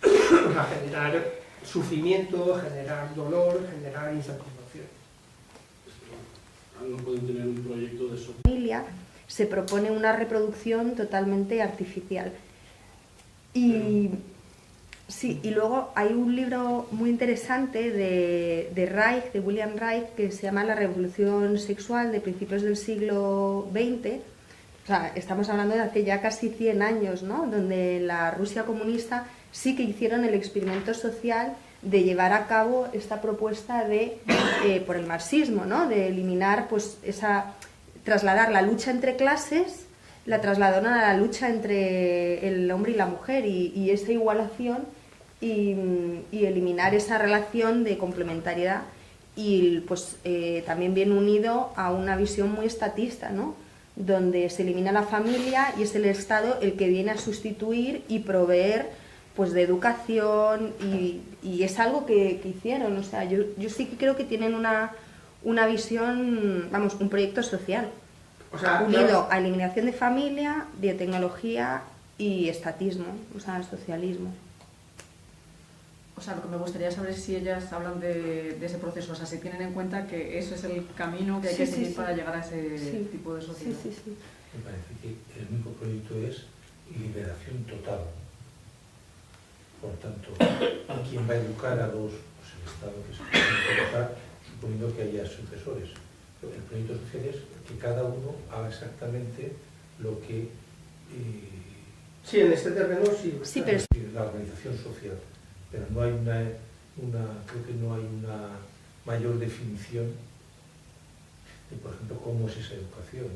generar sufrimiento, generar dolor, generar insatisfacción. No pueden tener un proyecto de sociedad. Familia se propone una reproducción totalmente artificial. Y sí, y luego hay un libro muy interesante de Reich, de William Reich, que se llama La revolución sexual de principios del siglo XX. O sea, estamos hablando de hace ya casi 100 años, ¿no? Donde la Rusia comunista sí que hicieron el experimento social de llevar a cabo esta propuesta de, por el marxismo, ¿no? De eliminar, pues, trasladar la lucha entre clases, la trasladaron a la lucha entre el hombre y la mujer y esa igualación y eliminar esa relación de complementariedad y, pues, también viene unido a una visión muy estatista, ¿no? Donde se elimina la familia y es el Estado el que viene a sustituir y proveer, pues, de educación y es algo que hicieron. O sea, yo sí que creo que tienen una visión, vamos, un proyecto social, O sea, unido claro, a eliminación de familia, biotecnología y estatismo, o sea, socialismo. O sea, lo que me gustaría saber es si ellas hablan de ese proceso, o sea, si tienen en cuenta que ese es el camino que hay que seguir para llegar a ese tipo de sociedad. Sí, sí, sí. Me parece que el único proyecto es liberación total. Por tanto, ¿quién va a educar a los, pues el Estado que se puede educar, suponiendo que haya sucesores? El proyecto social es que cada uno haga exactamente lo que sí, en este terreno sí. Sí, pero la organización social, pero no hay creo que no hay una mayor definición de, por ejemplo, cómo es esa educación,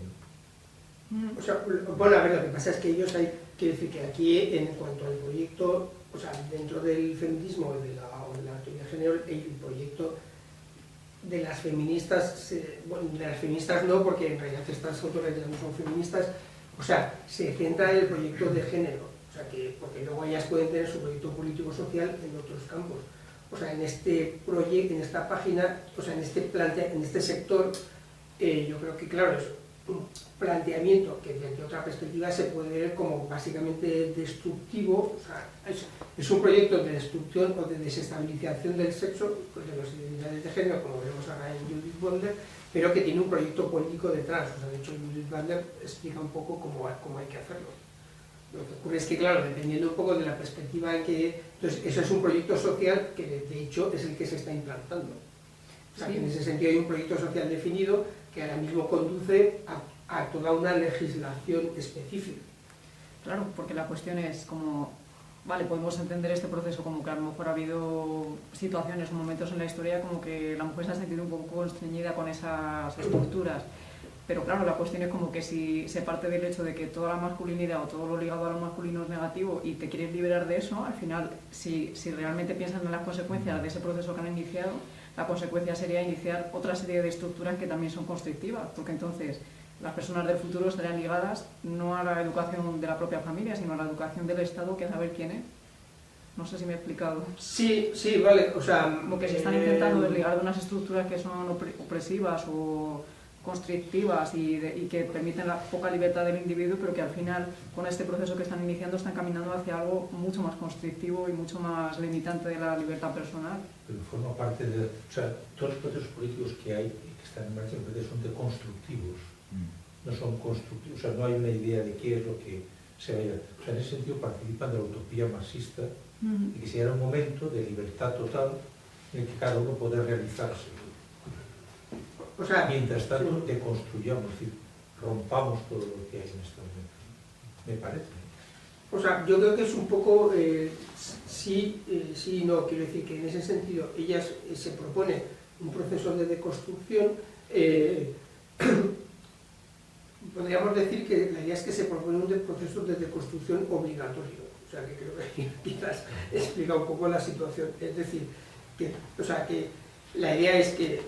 ¿no? O sea, bueno, a ver, lo que pasa es que ellos quiero decir que aquí, en cuanto al proyecto, o sea, dentro del feminismo o de la teoría de género, el proyecto de las feministas, bueno, de las feministas no, porque en realidad estas autoras ya no son feministas, o sea, se centra en el proyecto de género, o sea, porque luego ellas pueden tener su proyecto político-social en otros campos. O sea, en este proyecto, en esta página, o sea, en este sector, yo creo que, claro, es un planteamiento que desde otra perspectiva se puede ver como básicamente destructivo. O sea, es un proyecto de destrucción o de desestabilización del sexo, pues de las identidades de género, como vemos ahora en Judith Butler, pero que tiene un proyecto político detrás. O sea, de hecho, Judith Butler explica un poco cómo hay que hacerlo. Lo que ocurre es que, claro, dependiendo un poco de la perspectiva en que... Entonces, eso es un proyecto social que, de hecho, es el que se está implantando. O sea, que en ese sentido hay un proyecto social definido que ahora mismo conduce a toda una legislación específica. Claro, porque la cuestión es como, vale, podemos entender este proceso como que a lo mejor ha habido situaciones o momentos en la historia como que la mujer se ha sentido un poco constreñida con esas estructuras. Pero claro, la cuestión es como que si se parte del hecho de que toda la masculinidad o todo lo ligado a lo masculino es negativo y te quieres liberar de eso, al final, si realmente piensan en las consecuencias de ese proceso que han iniciado, la consecuencia sería iniciar otra serie de estructuras que también son constructivas, porque entonces las personas del futuro estarían ligadas no a la educación de la propia familia, sino a la educación del Estado, que es saber quién es. No sé si me he explicado. Sí, vale, o sea... Como que se están intentando desligar de unas estructuras que son opresivas o constrictivas y que permiten la poca libertad del individuo, pero que al final, con este proceso que están iniciando, están caminando hacia algo mucho más constrictivo y mucho más limitante de la libertad personal. Pero forma parte de... O sea, todos los procesos políticos que hay y que están en marcha son deconstructivos. No son constructivos, o sea, no hay una idea de qué es lo que se vaya. O sea, en ese sentido participan de la utopía marxista y que se llega un momento de libertad total en el que cada uno puede realizarse. O sea, mientras tanto, deconstruyamos, es decir, rompamos todo lo que hay en este momento. Me parece. O sea, yo creo que es un poco sí y no. Quiero decir que en ese sentido ella se propone un proceso de deconstrucción. Podríamos decir que la idea es que se propone un proceso de deconstrucción obligatorio. O sea, que creo que quizás explica un poco la situación. Es decir, que la idea es que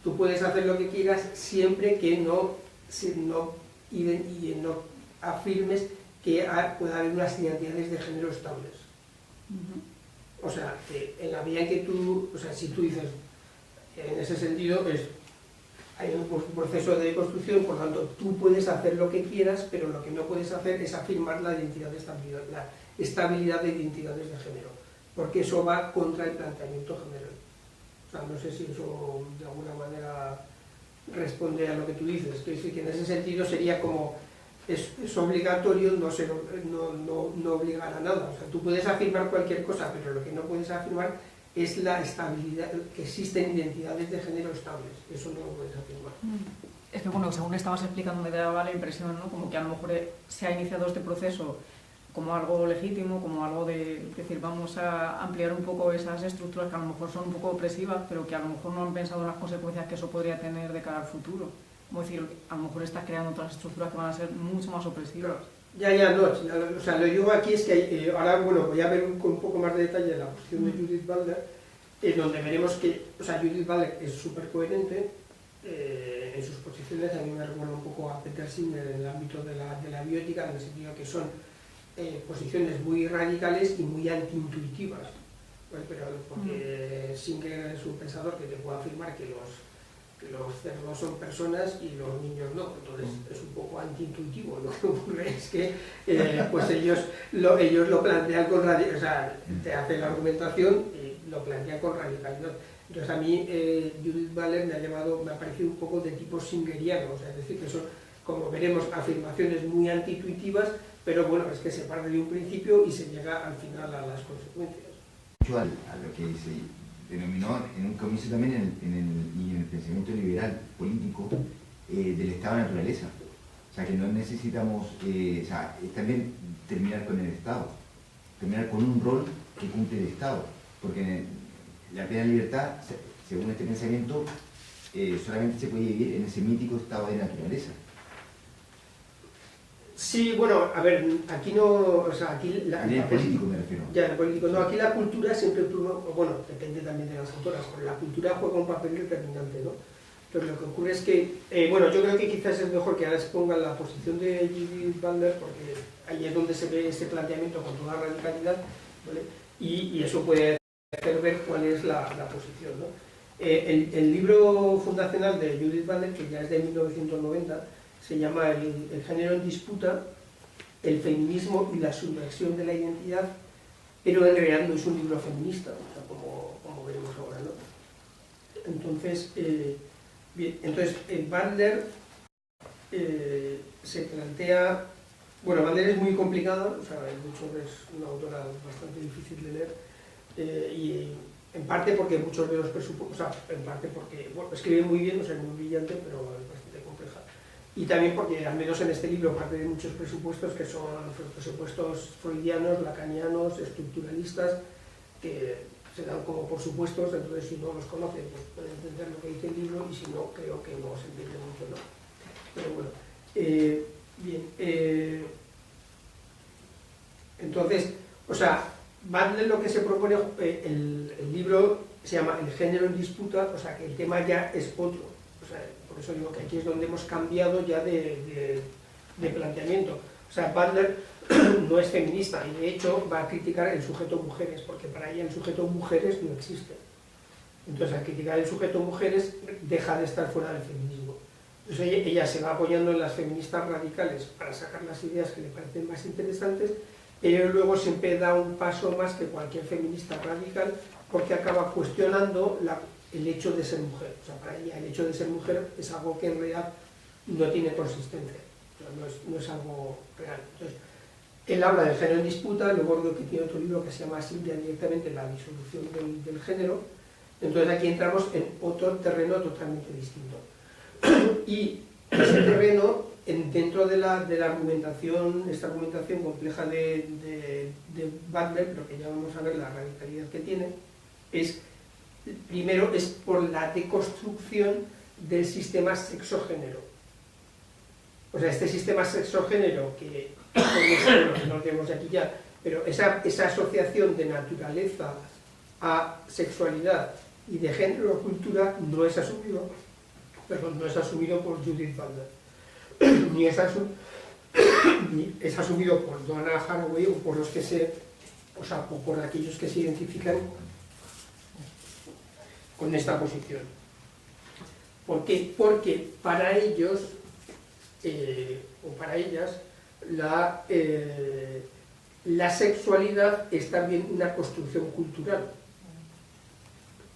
tú puedes hacer lo que quieras siempre que no afirmes que pueda haber unas identidades de género estables. O sea, que en la medida en que tú, o sea, si tú dices, en ese sentido, hay un proceso de deconstrucción, por lo tanto, tú puedes hacer lo que quieras, pero lo que no puedes hacer es afirmar la identidad de estabilidad, la estabilidad de identidades de género, porque eso va contra el planteamiento general. O sea, no sé si eso de alguna manera responde a lo que tú dices. Quiero decir que en ese sentido sería como es obligatorio no obligar a nada. O sea, tú puedes afirmar cualquier cosa, pero lo que no puedes afirmar es la estabilidad, que existen identidades de género estables. Eso no lo puedes afirmar. Es que, bueno, según estabas explicando, me daba la impresión, ¿no? Como que a lo mejor se ha iniciado este proceso como algo legítimo, como algo de decir, vamos a ampliar un poco esas estructuras que a lo mejor son un poco opresivas, pero que a lo mejor no han pensado en las consecuencias que eso podría tener de cara al futuro. Como decir, a lo mejor estás creando otras estructuras que van a ser mucho más opresivas. No. O sea, lo que digo aquí es que ahora, bueno, voy a ver con un poco más de detalle la posición de Judith Butler, donde veremos que, o sea, Judith Butler es súper coherente en sus posiciones. A mí me recuerda un poco a Peter Singer en el ámbito de la biótica, en el sentido que son posiciones muy radicales y muy antiintuitivas, ¿vale? Pero porque Singer es un pensador que te puede afirmar que los cerdos son personas y los niños no, entonces es un poco antiintuitivo. Lo que ocurre es que pues ellos lo plantean con radicalidad, o sea, te hacen la argumentación y lo plantean con radicalidad. Entonces a mí Judith Butler me ha parecido un poco de tipo singeriano, o sea, es decir, que son, como veremos, afirmaciones muy antiintuitivas, pero bueno, es que se parte de un principio y se llega al final a las consecuencias. A lo que se denominó en un comienzo también en el pensamiento liberal político del estado de naturaleza. O sea, que no necesitamos, o sea, es también terminar con el Estado, terminar con un rol que cumple el Estado, porque la plena libertad, según este pensamiento, solamente se puede vivir en ese mítico estado de naturaleza. Sí, bueno, a ver, aquí no, o sea, aquí... En el político me refiero. Ya, en el político, no, aquí la cultura siempre bueno, depende también de las autoras, pero la cultura juega un papel determinante, ¿no? Entonces lo que ocurre es que, bueno, yo creo que quizás es mejor que ahora se ponga la posición de Judith Butler, porque ahí es donde se ve este planteamiento con toda radicalidad, ¿vale? Y eso puede hacer ver cuál es la posición, ¿no? El libro fundacional de Judith Butler, que ya es de 1990, se llama el género en disputa, el feminismo y la subversión de la identidad, pero en realidad no es un libro feminista, o sea, como veremos ahora, ¿no? Entonces, bien, entonces Butler se plantea, bueno, Butler es muy complicada, o sea, de hecho es una autora bastante difícil de leer, y en parte porque muchos de los presupuestos, o sea, en parte porque, bueno, escribe muy bien, o sea, es muy brillante, pero es bastante compleja. Y también porque, al menos en este libro, parte de muchos presupuestos que son presupuestos freudianos, lacanianos, estructuralistas, que se dan como por supuestos, entonces si no los conocen, pues pueden entender lo que dice el libro, y si no, creo que no se entiende mucho, ¿no? Pero bueno, bien, entonces, o sea, Butler lo que se propone, el libro se llama El género en disputa, o sea que el tema ya es otro, o sea, por eso digo que aquí es donde hemos cambiado ya de planteamiento. O sea, Butler no es feminista y de hecho va a criticar el sujeto mujeres, porque para ella el sujeto mujeres no existe. Entonces, al criticar el sujeto mujeres, deja de estar fuera del feminismo. Entonces, ella se va apoyando en las feministas radicales para sacar las ideas que le parecen más interesantes, pero luego siempre da un paso más que cualquier feminista radical, porque acaba cuestionando el hecho de ser mujer. O sea, para ella el hecho de ser mujer es algo que en realidad no tiene consistencia, o sea, no es algo real. Entonces, él habla del género en disputa, luego creo que tiene otro libro que se llama así directamente La disolución del género. Entonces aquí entramos en otro terreno totalmente distinto. Y ese terreno, dentro de la argumentación, esta argumentación compleja de Butler, lo que ya vamos a ver la radicalidad que tiene, primero es por la deconstrucción del sistema sexo-género. O sea, este sistema sexo-género, que no lo tenemos aquí ya, pero esa asociación de naturaleza a sexualidad y de género a cultura no es asumido por Judith Butler, ni es asumido por Donna Haraway o por por aquellos que se identifican con esta posición. ¿Por qué? Porque para ellos o para ellas la sexualidad es también una construcción cultural.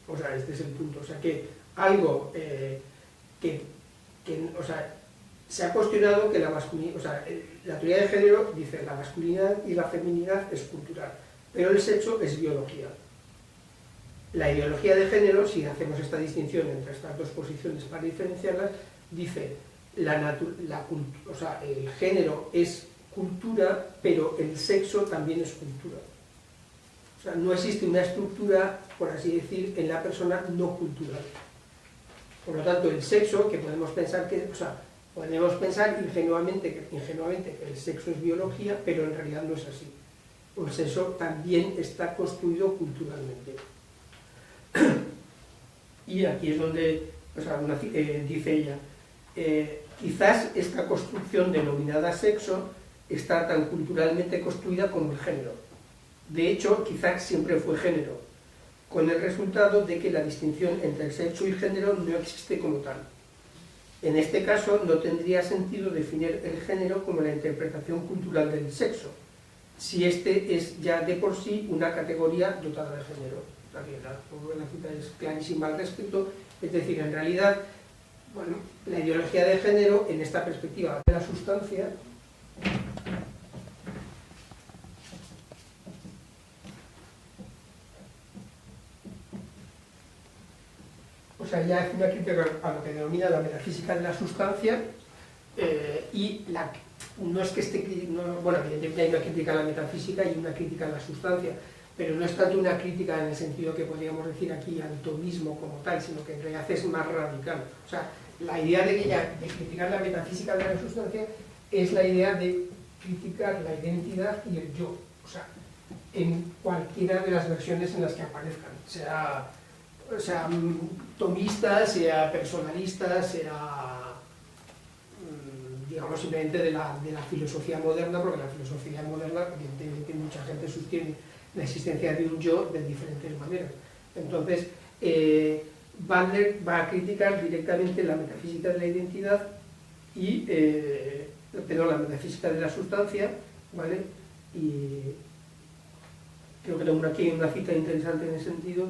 O sea, este es el punto. O sea, que algo se ha cuestionado que la masculinidad, o sea, la teoría de género dice la masculinidad y la feminidad es cultural, pero el sexo es biología. La ideología de género, si hacemos esta distinción entre estas dos posiciones para diferenciarlas, dice el género es cultura, pero el sexo también es cultura. O sea, no existe una estructura, por así decir, en la persona no cultural. Por lo tanto, el sexo, que podemos pensar ingenuamente que el sexo es biología, pero en realidad no es así. El sexo también está construido culturalmente. Y aquí es donde dice ella, quizás esta construcción denominada sexo está tan culturalmente construida como el género. De hecho, quizás siempre fue género, con el resultado de que la distinción entre el sexo y el género no existe como tal. En este caso, no tendría sentido definir el género como la interpretación cultural del sexo, si este es ya de por sí una categoría dotada de género. La cita es clarísima al respecto, es decir, en realidad, bueno, la ideología de género, en esta perspectiva de la sustancia, o sea, ya hace una crítica a lo que denomina la metafísica de la sustancia, no es que bueno, evidentemente hay una crítica a la metafísica y una crítica a la sustancia, pero no es tanto una crítica en el sentido que podríamos decir aquí al tomismo como tal, sino que en realidad es más radical. O sea, la idea de criticar la metafísica de la sustancia es la idea de criticar la identidad y el yo, o sea, en cualquiera de las versiones en las que aparezcan, sea tomista, sea personalista, sea digamos simplemente de la filosofía moderna, porque la filosofía moderna, evidentemente mucha gente sostiene la existencia de un yo de diferentes maneras. Entonces, Butler va a criticar directamente la metafísica de la identidad y, la metafísica de la sustancia, ¿vale? Y creo que tengo aquí una cita interesante en ese sentido,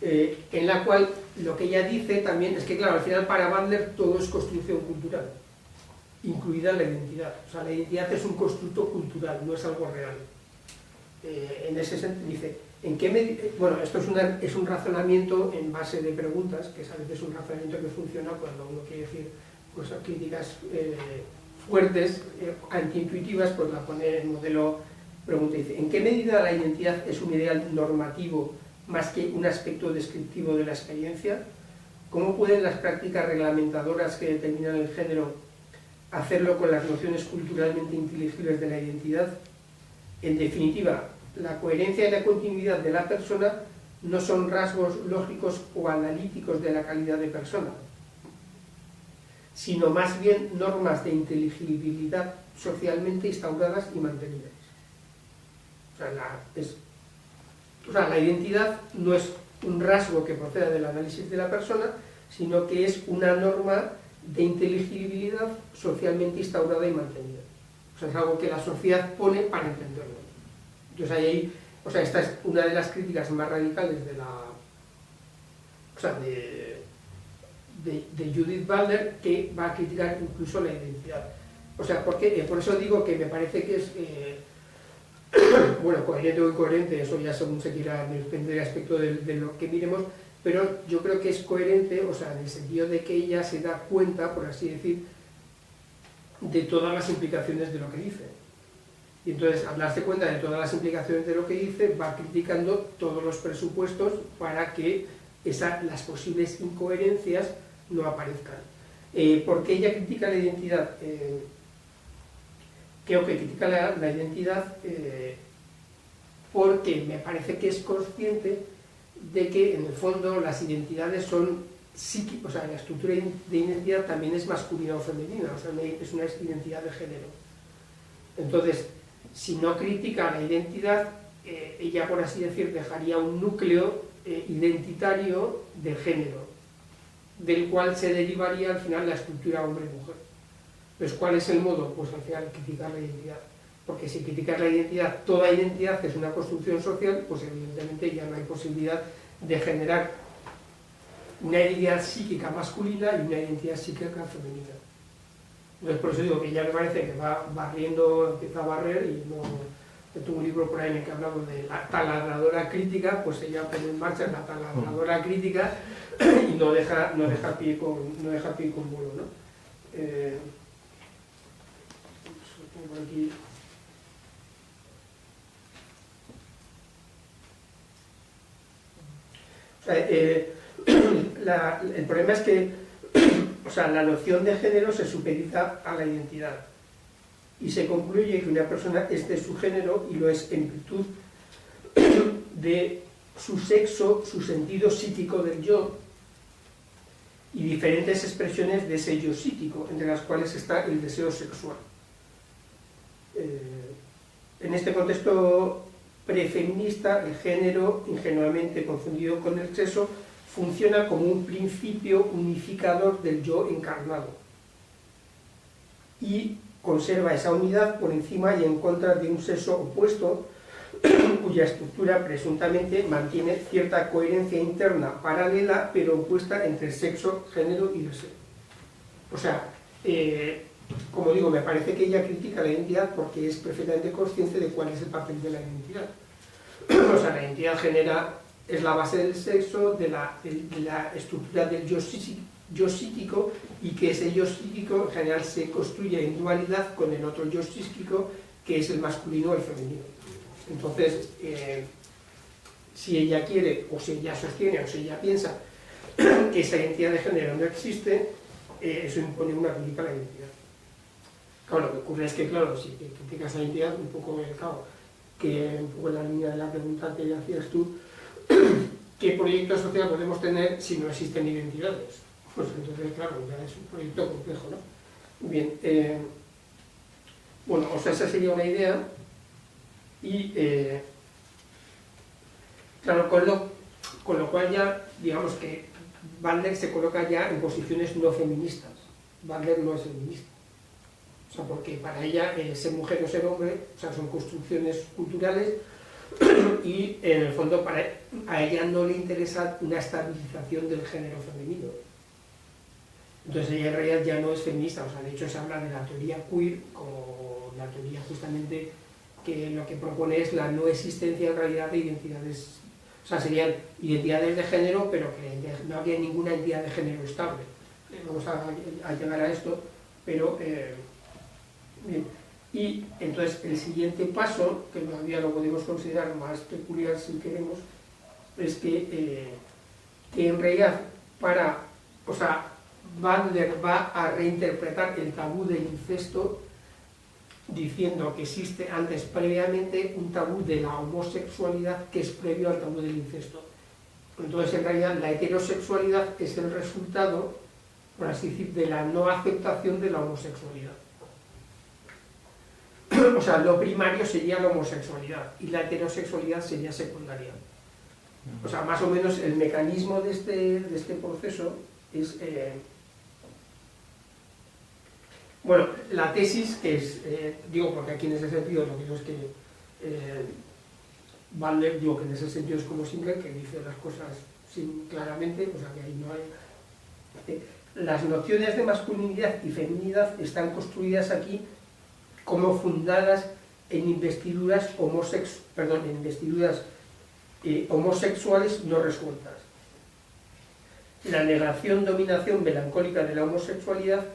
en la cual lo que ella dice también es que, claro, al final para Butler todo es construcción cultural, incluida la identidad. O sea, la identidad es un constructo cultural, no es algo real. En ese sentido, dice, ¿en qué medida? Bueno, esto es un razonamiento en base de preguntas, que a veces es un razonamiento que funciona cuando uno quiere decir cosas críticas fuertes, antiintuitivas, pues la pone en modelo pregunta. Dice, ¿en qué medida la identidad es un ideal normativo más que un aspecto descriptivo de la experiencia? ¿Cómo pueden las prácticas reglamentadoras que determinan el género hacerlo con las nociones culturalmente inteligibles de la identidad? En definitiva, la coherencia y la continuidad de la persona no son rasgos lógicos o analíticos de la calidad de persona, sino más bien normas de inteligibilidad socialmente instauradas y mantenidas. O sea, la identidad no es un rasgo que proceda del análisis de la persona, sino que es una norma de inteligibilidad socialmente instaurada y mantenida. O sea, es algo que la sociedad pone para entenderlo. Entonces ahí, o sea, esta es una de las críticas más radicales de la, o sea, de Judith Butler, que va a criticar incluso la identidad. O sea, porque, por eso digo que me parece que es, bueno, coherente o incoherente, eso ya según se quiera, depende del aspecto de lo que miremos, pero yo creo que es coherente, o sea, en el sentido de que ella se da cuenta, por así decir, de todas las implicaciones de lo que dice. Y entonces, al darse cuenta de todas las implicaciones de lo que dice, va criticando todos los presupuestos para que las posibles incoherencias no aparezcan. ¿Por qué ella critica la identidad? Creo que critica la identidad porque me parece que es consciente de que en el fondo las identidades son psíquicas, o sea, la estructura de identidad también es masculina o femenina, o sea, es una identidad de género. Entonces, si no critica la identidad, ella, por así decir, dejaría un núcleo identitario de género, del cual se derivaría al final la estructura hombre-mujer. Pues, ¿cuál es el modo? Pues al final criticar la identidad. Porque si criticas la identidad, toda identidad es una construcción social, pues evidentemente ya no hay posibilidad de generar una identidad psíquica masculina y una identidad psíquica femenina. Entonces, por eso digo que ya me parece que va barriendo, empieza a barrer, y no... Yo tengo un libro por ahí en el que he hablado de la taladradora crítica, pues ella pone en marcha la taladradora crítica y no deja pie con bolo, ¿no? Pongo aquí... el problema es que o sea, la noción de género se supedita a la identidad y se concluye que una persona es de su género y lo es en virtud de su sexo, su sentido psíquico del yo y diferentes expresiones de ese yo psíquico, entre las cuales está el deseo sexual. En este contexto prefeminista, el género, ingenuamente confundido con el sexo, funciona como un principio unificador del yo encarnado y conserva esa unidad por encima y en contra de un sexo opuesto cuya estructura presuntamente mantiene cierta coherencia interna paralela pero opuesta entre sexo, género y deseo. O sea, como digo, me parece que ella critica la identidad porque es perfectamente consciente de cuál es el papel de la identidad. O sea, la identidad es la base del sexo, de la estructura del yo psíquico, y que ese yo psíquico en general se construye en dualidad con el otro yo psíquico, que es el masculino o el femenino. Entonces, si ella quiere, o si ella sostiene, o si ella piensa que esa identidad de género no existe, eso impone una crítica a la identidad. Claro, lo que ocurre es que, claro, si criticas la identidad, un poco en la línea de la pregunta que hacías tú, ¿qué proyecto social podemos tener si no existen identidades? Pues entonces, claro, ya es un proyecto complejo, ¿no? Bien, bueno, o sea, esa sería una idea, y claro, con lo cual ya, digamos que Butler se coloca ya en posiciones no feministas. Butler no es feminista. O sea, porque para ella ser mujer o ser hombre, o sea, son construcciones culturales y en el fondo a ella no le interesa una estabilización del género femenino. Entonces ella en realidad ya no es feminista, o sea, de hecho se habla de la teoría queer como la teoría justamente que lo que propone es la no existencia en realidad de identidades, o sea, serían identidades de género, pero que no habría ninguna entidad de género estable. Vamos a llegar a esto, pero bien. Y entonces el siguiente paso, que todavía lo podemos considerar más peculiar si queremos, es que en realidad Butler va a reinterpretar el tabú del incesto diciendo que existe antes previamente un tabú de la homosexualidad que es previo al tabú del incesto. Entonces en realidad la heterosexualidad es el resultado, por así decir, de la no aceptación de la homosexualidad. O sea, lo primario sería la homosexualidad y la heterosexualidad sería secundaria. O sea, más o menos el mecanismo de este proceso es... bueno, la tesis es, digo porque aquí en ese sentido lo que digo es que Butler, digo que en ese sentido es como simple, que dice las cosas claramente, o sea que ahí no hay... las nociones de masculinidad y feminidad están construidas aquí como fundadas en investiduras homosexuales no resueltas. La negación, dominación melancólica de la homosexualidad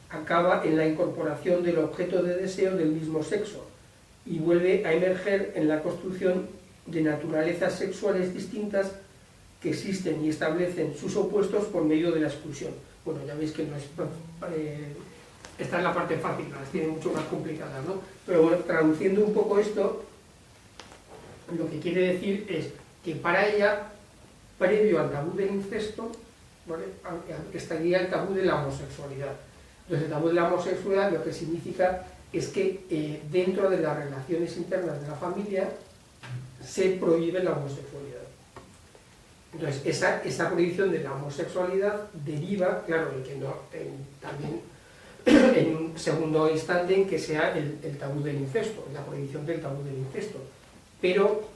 acaba en la incorporación del objeto de deseo del mismo sexo y vuelve a emerger en la construcción de naturalezas sexuales distintas que existen y establecen sus opuestos por medio de la exclusión. Bueno, ya veis que no es... esta es la parte fácil, las tiene mucho más complicadas, ¿no? Pero bueno, traduciendo un poco esto, lo que quiere decir es que para ella, previo al tabú del incesto, ¿vale?, estaría el tabú de la homosexualidad. Entonces, el tabú de la homosexualidad lo que significa es que dentro de las relaciones internas de la familia se prohíbe la homosexualidad. Entonces, esa prohibición de la homosexualidad deriva, claro, también en un segundo instante en que sea el tabú del incesto, la prohibición del tabú del incesto. Pero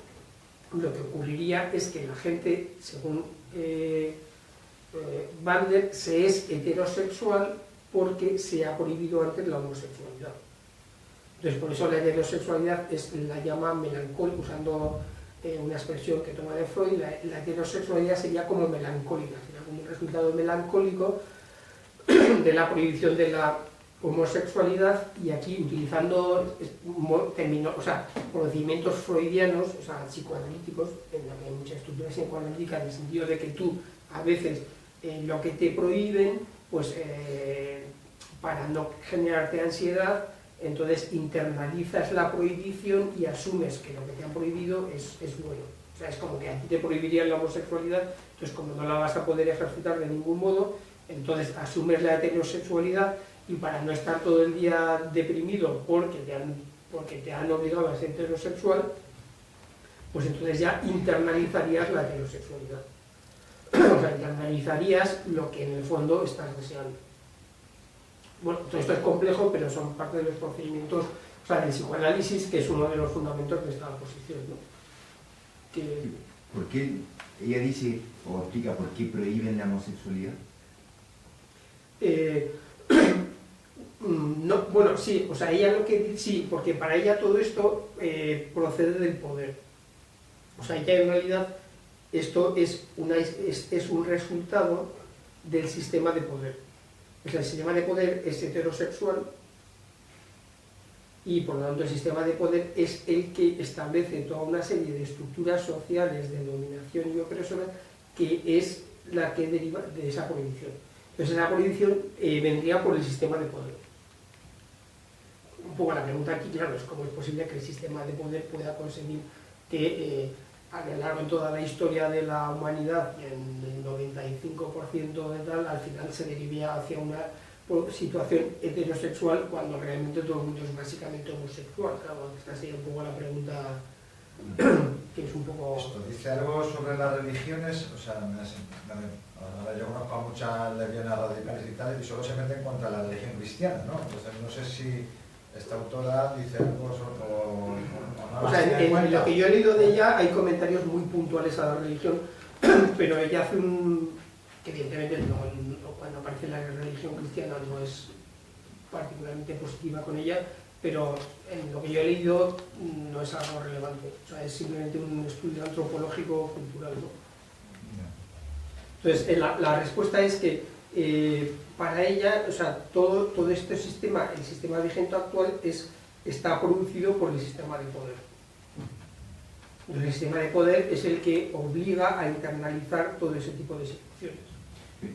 lo que ocurriría es que la gente, según Butler, se es heterosexual porque se ha prohibido antes la homosexualidad. Entonces, por eso la heterosexualidad la llama melancólica, usando una expresión que toma de Freud, la heterosexualidad sería como melancólica, sería como un resultado melancólico de la prohibición de la homosexualidad, y aquí utilizando procedimientos freudianos, o sea, psicoanalíticos, en la que hay mucha estructura psicoanalítica, en el sentido de que tú, a veces, lo que te prohíben, pues para no generarte ansiedad, entonces internalizas la prohibición y asumes que lo que te han prohibido es bueno. O sea, es como que a ti te prohibirían la homosexualidad, entonces como no la vas a poder ejercitar de ningún modo, entonces asumes la heterosexualidad, y para no estar todo el día deprimido porque te han obligado a ser heterosexual, pues entonces ya internalizarías la heterosexualidad. O sea, internalizarías lo que en el fondo estás deseando. Bueno, todo esto es complejo, pero son parte de los procedimientos, o sea, del psicoanálisis, que es uno de los fundamentos de esta posición, ¿no? ¿Por qué ella dice o explica por qué prohíben la homosexualidad? No, bueno, sí, o sea, ella lo que dice, sí, porque para ella todo esto procede del poder. O sea, ella en realidad esto es un resultado del sistema de poder. O sea, el sistema de poder es heterosexual y por lo tanto el sistema de poder es el que establece toda una serie de estructuras sociales de dominación y opresora, que es la que deriva de esa prohibición. Entonces esa prohibición vendría por el sistema de poder. Un poco la pregunta aquí, claro, es cómo es posible que el sistema de poder pueda conseguir que a lo largo de toda la historia de la humanidad, y en el 95% de tal, al final se derive hacia una situación heterosexual, cuando realmente todo el mundo es básicamente homosexual. Claro, esta sería un poco la pregunta que es un poco... Esto dice algo sobre las religiones, o sea, ahora yo conozco a muchas lesbianas radicales y tal, y solo se meten contra la religión cristiana, ¿no? Entonces no sé si esta autora dice algo sobre... O sea, en lo que yo he leído de ella hay comentarios muy puntuales a la religión, pero ella hace que evidentemente cuando aparece la religión cristiana no es particularmente positiva con ella, pero en lo que yo he leído no es algo relevante, o sea, es simplemente un estudio antropológico cultural, ¿no? Entonces, la respuesta es que para ella, o sea, todo este sistema, el sistema vigente actual, está producido por el sistema de poder. Entonces, el sistema de poder es el que obliga a internalizar todo ese tipo de situaciones.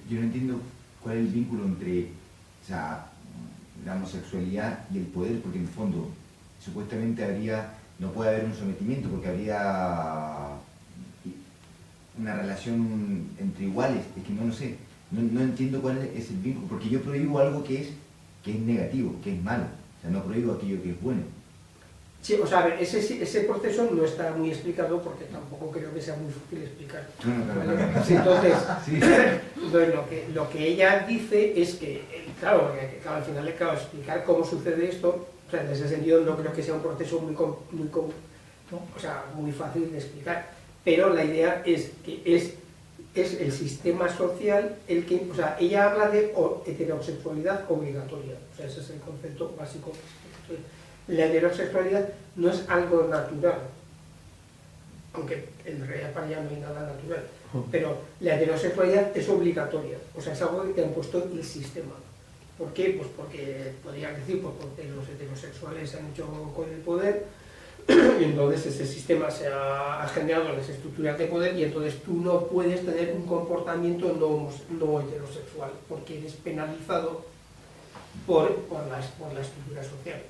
Yo no entiendo cuál es el vínculo entre, o sea, la homosexualidad y el poder, porque en el fondo supuestamente no puede haber un sometimiento porque habría una relación entre iguales. Es que no sé, no entiendo cuál es el vínculo, porque yo prohíbo algo que es negativo, que es malo, o sea, no prohíbo aquello que es bueno. Sí, o sea, a ver, ese proceso no está muy explicado porque tampoco creo que sea muy fácil explicar. Entonces lo que ella dice es que, claro, al final explicar cómo sucede esto, o sea, en ese sentido no creo que sea un proceso muy fácil de explicar, pero la idea es que es el sistema social el que, o sea, ella habla de heterosexualidad obligatoria, o sea, ese es el concepto básico. La heterosexualidad no es algo natural, aunque en realidad para ella no hay nada natural, pero la heterosexualidad es obligatoria, o sea, es algo que ha impuesto el sistema. ¿Por qué? Pues porque, podría decir, pues porque los heterosexuales se han hecho con el poder, y entonces ese sistema se ha generado en las estructuras de poder, y entonces tú no puedes tener un comportamiento no heterosexual, porque eres penalizado por la estructura social.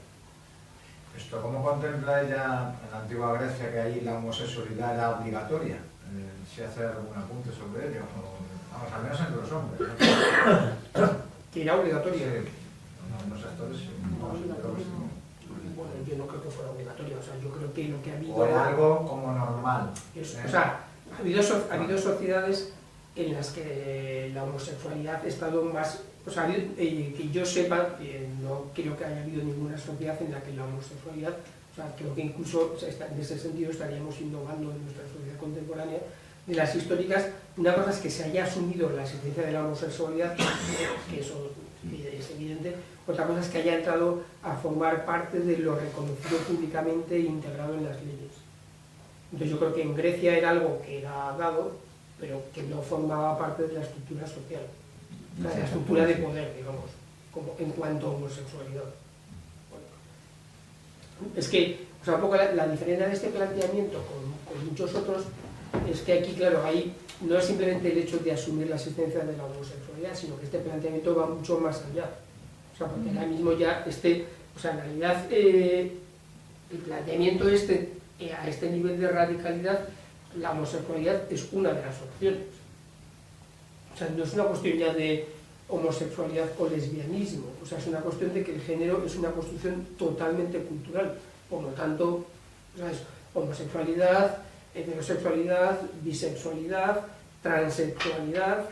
¿Esto cómo contempla ella en la antigua Grecia que ahí la homosexualidad era obligatoria? ¿Si hace algún apunte sobre ello? Vamos, al menos entre los hombres, ¿no? Que era obligatoria. Sí. Algunos actores sí. Bueno, yo no creo que fuera obligatoria, o sea, yo creo que lo que ha habido... O era algo como normal. O sea, ha habido sociedades en las que la homosexualidad ha estado más... O sea, que yo sepa, no creo que haya habido ninguna sociedad en la que la homosexualidad, o sea, creo que incluso o sea, en ese sentido estaríamos innovando en nuestra sociedad contemporánea. De las históricas, una cosa es que se haya asumido la existencia de la homosexualidad, que eso es evidente, otra cosa es que haya entrado a formar parte de lo reconocido públicamente e integrado en las leyes. Entonces yo creo que en Grecia era algo que era dado, pero que no formaba parte de la estructura social. O sea, la estructura de poder, digamos, como en cuanto a homosexualidad. Bueno, es que, o sea, un poco la diferencia de este planteamiento con muchos otros es que aquí, claro, ahí no es simplemente el hecho de asumir la existencia de la homosexualidad, sino que este planteamiento va mucho más allá. O sea, porque ahora mismo ya o sea, en realidad el planteamiento a este nivel de radicalidad, la homosexualidad es una de las opciones. O sea, no es una cuestión ya de homosexualidad o lesbianismo, o sea, es una cuestión de que el género es una construcción totalmente cultural. Por lo tanto, o sea, es homosexualidad, heterosexualidad, bisexualidad, transexualidad,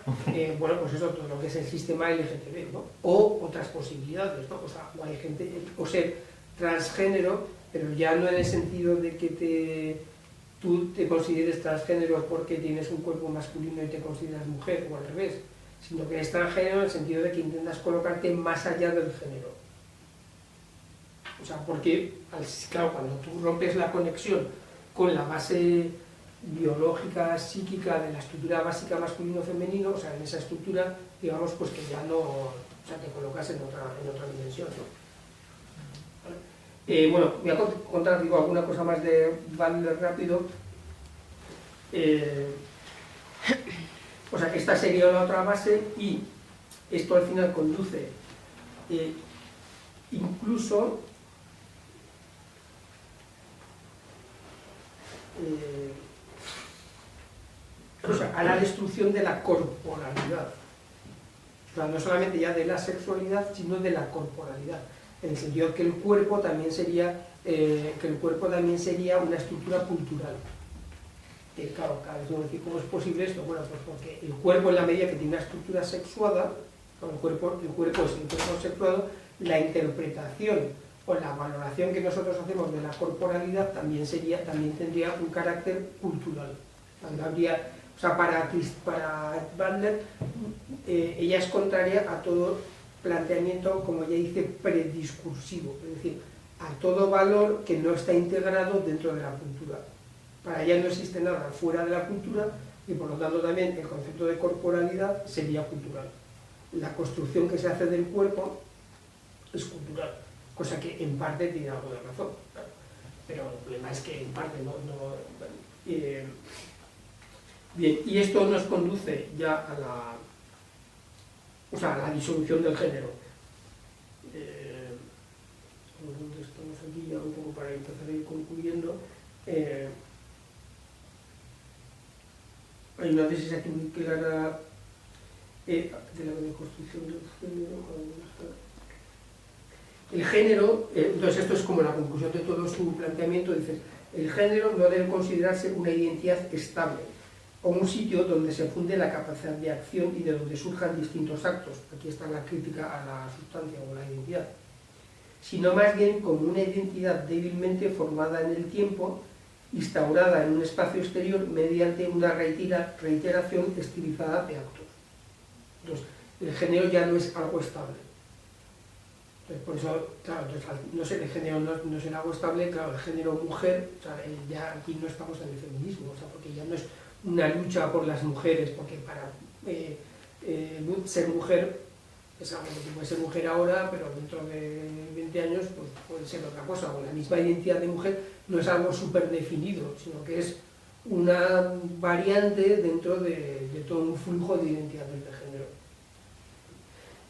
bueno, pues eso, todo lo que es el sistema LGTB, ¿no? O otras posibilidades, ¿no? O sea, o hay gente, o ser transgénero, pero ya no en el sentido de que tú te consideres transgénero porque tienes un cuerpo masculino y te consideras mujer, o al revés, sino que eres transgénero en el sentido de que intentas colocarte más allá del género. O sea, porque, claro, cuando tú rompes la conexión con la base biológica, psíquica de la estructura básica masculino-femenino, o sea, en esa estructura, digamos, pues que ya no, o sea, te colocas en otra dimensión, ¿no? Bueno, voy a contar, digo, alguna cosa más de Butler rápido. O sea, esta sería la otra base y esto al final conduce incluso o sea, a la destrucción de la corporalidad. O sea, no solamente ya de la sexualidad, sino de la corporalidad. En el sentido que el cuerpo también sería una estructura cultural. Que claro, cada vez uno dice, ¿cómo es posible esto? Bueno, pues porque el cuerpo, en la medida que tiene una estructura sexuada, el cuerpo es el cuerpo sexuado, la interpretación o la valoración que nosotros hacemos de la corporalidad también tendría un carácter cultural. O sea, para Butler, ella es contraria a todo planteamiento, como ella dice, prediscursivo, es decir, a todo valor que no está integrado dentro de la cultura. Para ella no existe nada fuera de la cultura y por lo tanto también el concepto de corporalidad sería cultural. La construcción que se hace del cuerpo es cultural, cosa que en parte tiene algo de razón, claro. Pero el problema es que en parte no bien, y esto nos conduce ya a la disolución del género. ¿Dónde estamos aquí? Ya un poco para empezar a ir concluyendo. Hay una tesis aquí muy clara de la deconstrucción del género. el género, entonces esto es como la conclusión de todo su planteamiento, dice, el género no debe considerarse una identidad estable o un sitio donde se funde la capacidad de acción y de donde surjan distintos actos, aquí está la crítica a la sustancia o la identidad, sino más bien como una identidad débilmente formada en el tiempo, instaurada en un espacio exterior mediante una reiteración estilizada de actos. Entonces, el género ya no es algo estable. Entonces, por eso, claro, no sé, el género no es algo estable, claro, el género mujer, o sea, ya aquí no estamos en el feminismo, o sea, porque ya no es una lucha por las mujeres, porque para ser mujer es algo que puede ser mujer ahora, pero dentro de 20 años pues, puede ser otra cosa, o la misma identidad de mujer no es algo súper definido, sino que es una variante dentro de todo un flujo de identidades de género.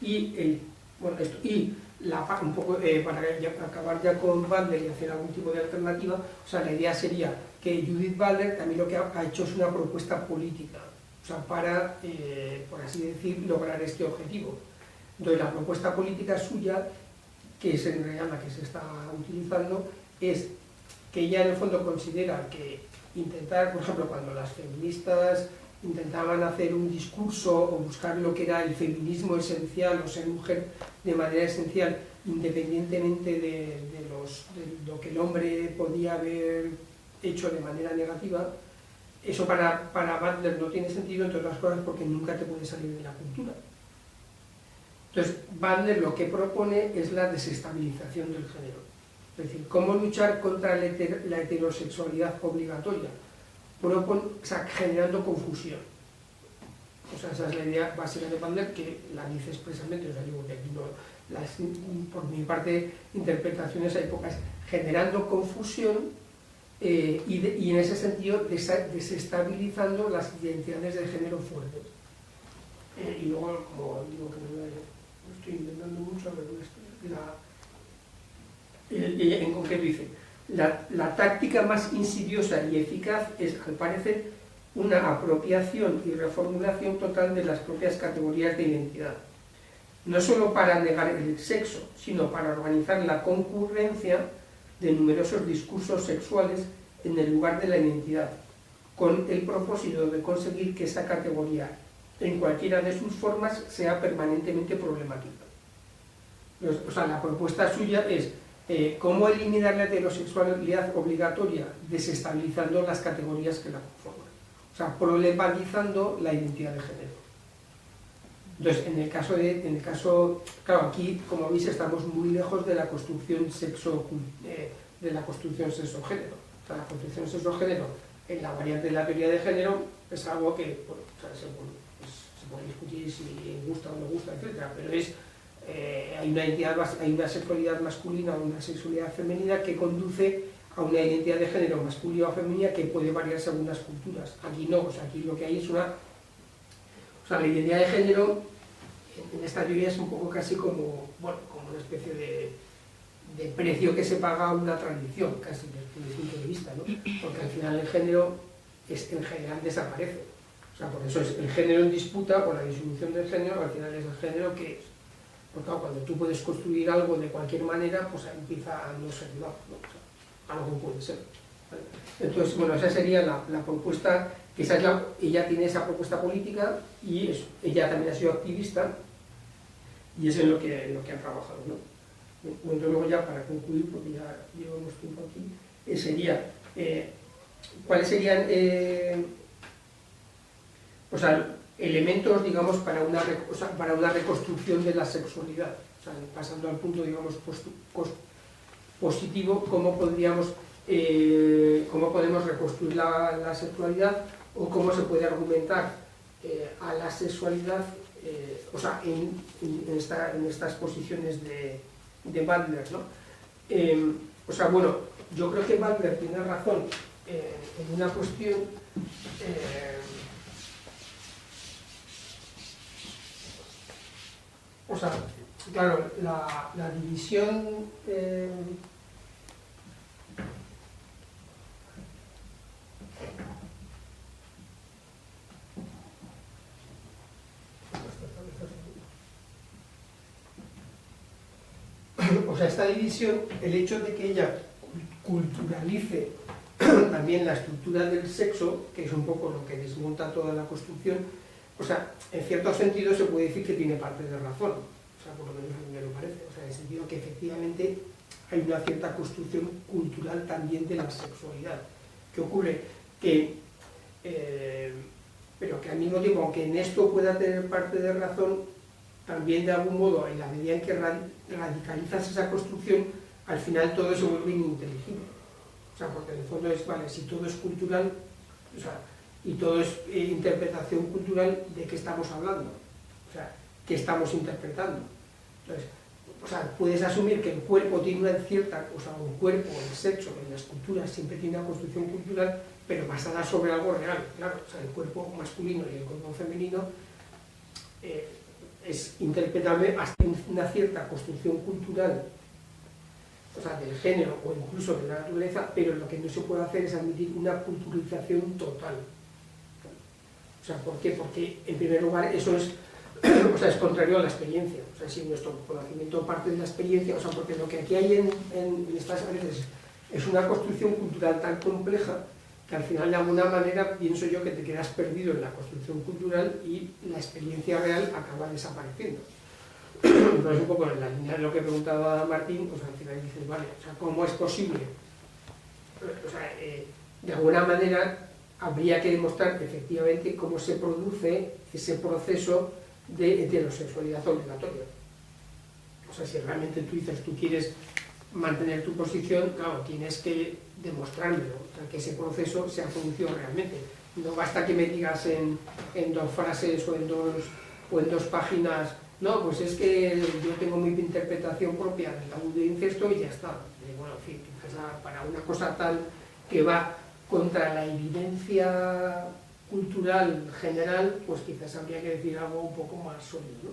Y, un poco, para acabar ya con Butler y hacer algún tipo de alternativa, o sea, la idea sería que Judith Butler también lo que ha hecho es una propuesta política, o sea, para, por así decir, lograr este objetivo. Entonces, la propuesta política suya, que es en realidad la que se está utilizando, es que ella en el fondo considera que intentar, por ejemplo, cuando las feministas intentaban hacer un discurso o buscar lo que era el feminismo esencial o ser mujer de manera esencial, independientemente de lo que el hombre podía haber hecho de manera negativa, eso para Butler no tiene sentido, entre otras cosas porque nunca te puede salir de la cultura. Entonces, Butler lo que propone es la desestabilización del género. Es decir, cómo luchar contra la heterosexualidad obligatoria, generando confusión. O sea, esa es la idea básica de Butler, que la dice expresamente, o sea, digo que aquí no, por mi parte, interpretaciones hay pocas, generando confusión y en ese sentido desestabilizando las identidades de género fuertes. Y luego, como digo que me estoy inventando mucho, en concreto dice, la táctica más insidiosa y eficaz es, al parecer, una apropiación y reformulación total de las propias categorías de identidad. No solo para negar el sexo, sino para organizar la concurrencia de numerosos discursos sexuales en el lugar de la identidad, con el propósito de conseguir que esa categoría, en cualquiera de sus formas, sea permanentemente problemática. O sea, la propuesta suya es cómo eliminar la heterosexualidad obligatoria, desestabilizando las categorías que la conforman. O sea, problematizando la identidad de género. Entonces, en el caso, claro, aquí, como veis, estamos muy lejos de la construcción sexo-género. O sea, la construcción sexo-género en la variante de la teoría de género es algo que, bueno, o sea, se puede discutir si gusta o no gusta, etc. Pero es, hay una sexualidad masculina o una sexualidad femenina que conduce a una identidad de género masculina o femenina que puede variar según las culturas. Aquí no, o sea, aquí lo que hay es una... O sea, la identidad de género en esta teoría es un poco casi como, bueno, como una especie de precio que se paga a una tradición, casi desde mi punto de vista, ¿no? Porque al final el género en general desaparece. O sea, por eso es el género en disputa o la disolución del género, al final es el género que es. Porque claro, cuando tú puedes construir algo de cualquier manera, pues empieza a no ser nada, ¿no? O sea, algo puede ser. ¿Vale? Entonces, bueno, esa sería la propuesta, que ella tiene esa propuesta política y eso, ella también ha sido activista y es en lo que ha trabajado, ¿no? Bueno, luego ya para concluir, porque ya llevamos tiempo aquí, sería, ¿cuáles serían o sea, elementos, digamos, para una reconstrucción de la sexualidad? O sea, pasando al punto, digamos, positivo, ¿cómo podemos reconstruir la sexualidad o cómo se puede argumentar a la sexualidad, o sea, en estas posiciones de Butler, ¿no? O sea, bueno, yo creo que Butler tiene razón en una cuestión, o sea, claro, la división o sea, esta división, el hecho de que ella culturalice también la estructura del sexo, que es un poco lo que desmonta toda la construcción, o sea, en cierto sentido se puede decir que tiene parte de razón, o sea, por lo menos a mí me lo parece, o sea, en el sentido que efectivamente hay una cierta construcción cultural también de la sexualidad. ¿Qué ocurre? Que, pero que al mismo tiempo, aunque en esto pueda tener parte de razón, también de algún modo, en la medida en que radicalizas esa construcción, al final todo se vuelve ininteligible. O sea, porque en el fondo es, vale, si todo es cultural, o sea, y todo es interpretación cultural, ¿de qué estamos hablando? O sea, ¿qué estamos interpretando? Entonces, o sea, puedes asumir que el cuerpo tiene una cierta, o sea, un cuerpo, el sexo, en las culturas siempre tiene una construcción cultural, pero basada sobre algo real, claro. O sea, el cuerpo masculino y el cuerpo femenino es interpretable hasta una cierta construcción cultural, o sea, del género o incluso de la naturaleza, pero lo que no se puede hacer es admitir una culturalización total. O sea, ¿por qué? Porque, en primer lugar, eso es, o sea, es contrario a la experiencia. O sea, si nuestro conocimiento parte de la experiencia, o sea, porque lo que aquí hay en estas veces es una construcción cultural tan compleja que al final, de alguna manera, pienso yo que te quedas perdido en la construcción cultural y la experiencia real acaba desapareciendo. Entonces, un poco en la línea de lo que preguntaba Martín, pues al final dices, vale, o sea, ¿cómo es posible? O sea, de alguna manera habría que demostrar efectivamente cómo se produce ese proceso de heterosexualidad obligatoria. O sea, si realmente tú dices, tú quieres mantener tu posición, claro, tienes que demostrármelo, o sea, que ese proceso se ha producido realmente. No basta que me digas en 2 frases o en dos páginas, no, pues es que yo tengo mi interpretación propia del tabú de incesto y ya está. Y bueno, en fin, quizás para una cosa tal que va contra la evidencia cultural general, pues quizás habría que decir algo un poco más sólido,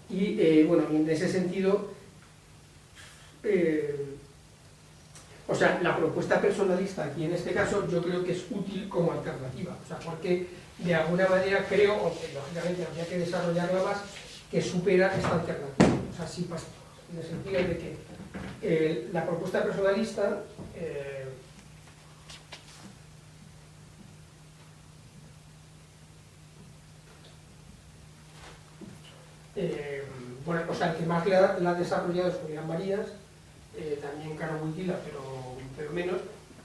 ¿no? Y bueno, en ese sentido, o sea, la propuesta personalista aquí en este caso yo creo que es útil como alternativa, o sea, porque de alguna manera creo, aunque lógicamente habría que desarrollarla más, que supera esta alternativa. O sea, sí pasa, en el sentido de que la propuesta personalista bueno, o sea, el que más la ha desarrollado es Julián Marías, también Caro Wojtyla, pero menos.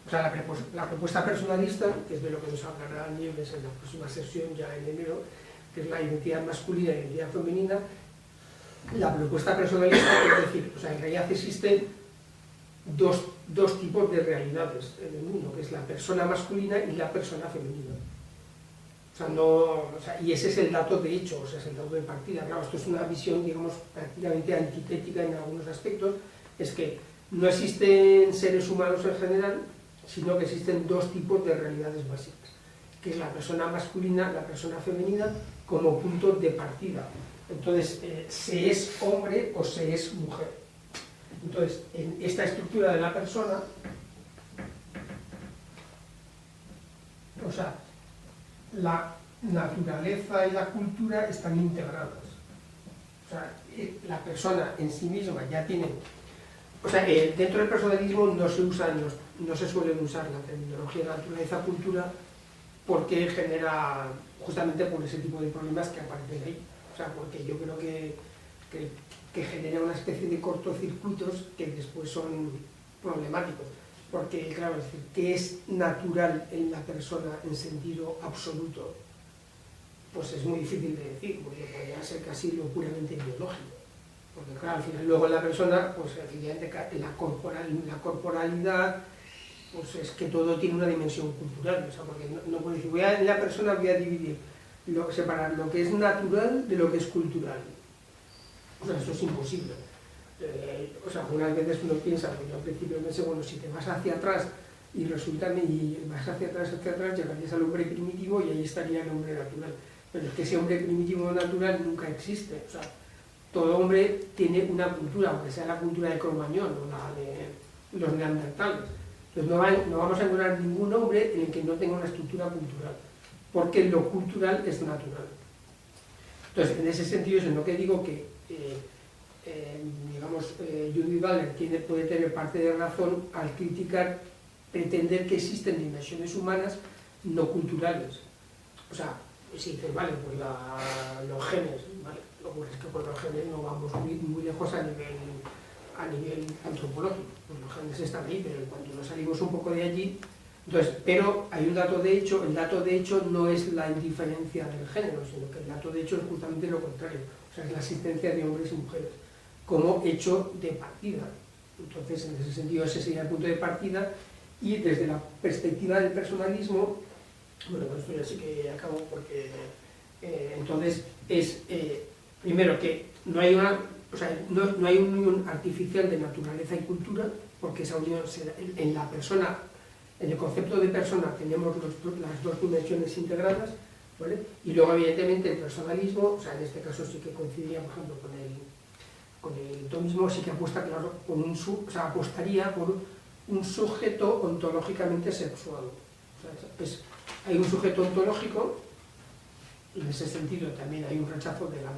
O sea, la propuesta personalista, que es de lo que nos hablará Nieves en la próxima sesión, ya en enero, que es la identidad masculina y la identidad femenina. La propuesta personalista, es decir, o sea, en realidad existen dos tipos de realidades en el mundo, que es la persona masculina y la persona femenina. O sea, y ese es el dato de hecho, o sea, es el dato de partida. Claro, esto es una visión, digamos, prácticamente antitética en algunos aspectos, es que no existen seres humanos en general, sino que existen 2 tipos de realidades básicas, que es la persona masculina, la persona femenina, como punto de partida. Entonces, se es hombre o se es mujer. Entonces, en esta estructura de la persona, o sea, la naturaleza y la cultura están integradas. O sea, la persona en sí misma ya tiene... O sea, dentro del personalismo no se suelen usar la terminología naturaleza-cultura porque genera, justamente por ese tipo de problemas que aparecen ahí. O sea, porque yo creo que genera una especie de cortocircuitos que después son problemáticos. Porque, claro, es decir, ¿qué es natural en la persona en sentido absoluto? Pues es muy difícil de decir, porque podría ser casi lo puramente biológico. Porque, claro, al final luego en la persona, pues efectivamente la corporalidad, pues es que todo tiene una dimensión cultural. O sea, porque no puedo decir, en la persona voy a dividir, separar lo que es natural de lo que es cultural. O sea, eso es imposible. O sea, algunas veces uno piensa, porque yo al principio pensé, bueno, si te vas hacia atrás y resulta y vas hacia atrás, llegarías al hombre primitivo y ahí estaría el hombre natural. Pero es que ese hombre primitivo natural nunca existe. O sea, todo hombre tiene una cultura, aunque sea la cultura de Cro-Magnon o la de los neandertales. Entonces no vamos a encontrar ningún hombre en el que no tenga una estructura cultural, porque lo cultural es natural. Entonces, en ese sentido, es en lo que digo que digamos, Judith Butler puede tener parte de razón al criticar, pretender que existen dimensiones humanas no culturales. O sea, si dices, vale, pues los genes, ¿vale? Lo que es que con los genes no vamos muy lejos a nivel antropológico. Pues los genes están ahí, pero cuando nos salimos un poco de allí, entonces, pero hay un dato de hecho, el dato de hecho no es la indiferencia del género, sino que el dato de hecho es justamente lo contrario, o sea, es la existencia de hombres y mujeres como hecho de partida. Entonces, en ese sentido, ese sería el punto de partida, y desde la perspectiva del personalismo, bueno, con esto ya sí que acabo, porque entonces es, primero, que no hay no hay una unión artificial de naturaleza y cultura, porque esa unión en la persona. En el concepto de persona tenemos las dos dimensiones integradas, ¿vale? Y luego, evidentemente, el personalismo, o sea, en este caso sí que coincidiría, por ejemplo, con el tomismo, sí que apuesta, claro, apostaría por un sujeto ontológicamente sexuado. O sea, hay un sujeto ontológico, y en ese sentido también hay un rechazo de la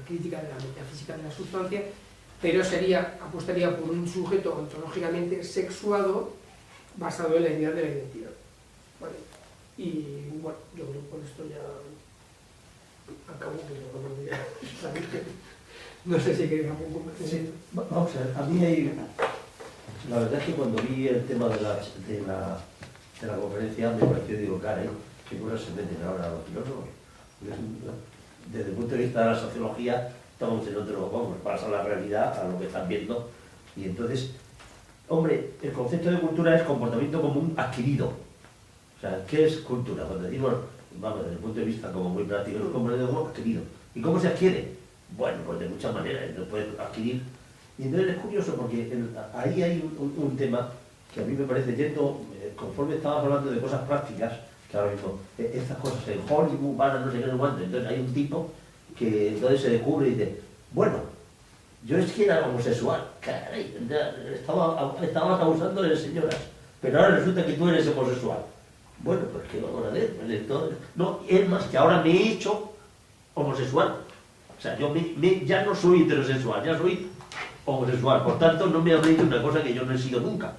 crítica de la metafísica de la sustancia, pero apostaría por un sujeto ontológicamente sexuado, basado en la idea de la identidad. ¿Vale? Y bueno, yo creo que con esto ya acabo, que no sé si queréis algún comentario. Sí, vamos a ver, a mí la verdad es que cuando vi el tema de la conferencia me pareció, digo, caray, que cosas se meten ahora los filósofos. Desde el punto de vista de la sociología estamos en otro, vamos, pasa la realidad a lo que están viendo, y entonces, hombre, el concepto de cultura es comportamiento común adquirido. O sea, ¿qué es cultura? Cuando decimos, vamos, desde el punto de vista como muy práctico, es un comportamiento común adquirido. ¿Y cómo se adquiere? Bueno, pues de muchas maneras, lo puedes adquirir. Y entonces es curioso porque ahí hay un tema que a mí me parece yendo, conforme estabas hablando de cosas prácticas, que ahora mismo, estas cosas en Hollywood, van a no sé qué, no cuánto. Entonces hay un tipo que entonces se descubre y dice, bueno, yo es que era homosexual, caray, estabas abusando de señoras, pero ahora resulta que tú eres homosexual. Bueno, pues ¿qué vamos a ver? No, es más que ahora me he hecho homosexual. O sea, yo ya no soy heterosexual, ya soy homosexual. Por tanto, no me habréis de una cosa que yo no he sido nunca.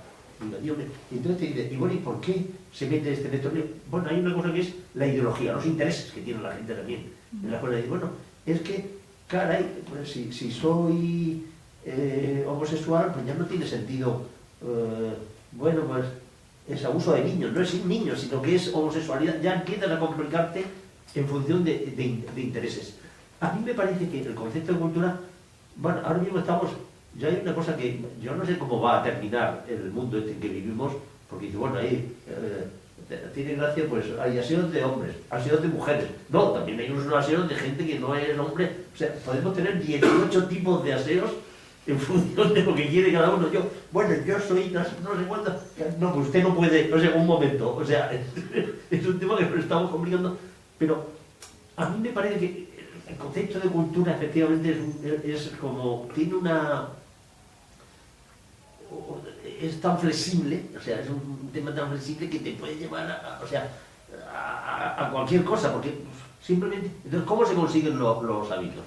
Y entonces te dice, y bueno, ¿y por qué se mete este método? Bueno, hay una cosa que es la ideología, los intereses que tiene la gente también. En la cual dice, bueno, es que caray, pues si soy homosexual, pues ya no tiene sentido, bueno, pues es abuso de niños, no es niños, sino que es homosexualidad, ya empiezas a complicarte en función de intereses. A mí me parece que el concepto de cultura, bueno, ahora mismo ya hay una cosa que yo no sé cómo va a terminar el mundo este en que vivimos, porque dice, bueno, ahí tiene gracia, pues hay aseos de hombres, aseos de mujeres. No, también hay unos aseos de gente que no es hombre. O sea, podemos tener 18 tipos de aseos en función de lo que quiere cada uno. Yo soy no sé cuánto. No, pues usted no puede, o sea, un momento. O sea, es un tema que nos estamos complicando. Pero a mí me parece que el concepto de cultura efectivamente es como, tiene es tan flexible, o sea, es un tema tan flexible que te puede llevar a cualquier cosa, porque simplemente, entonces, ¿cómo se consiguen los hábitos?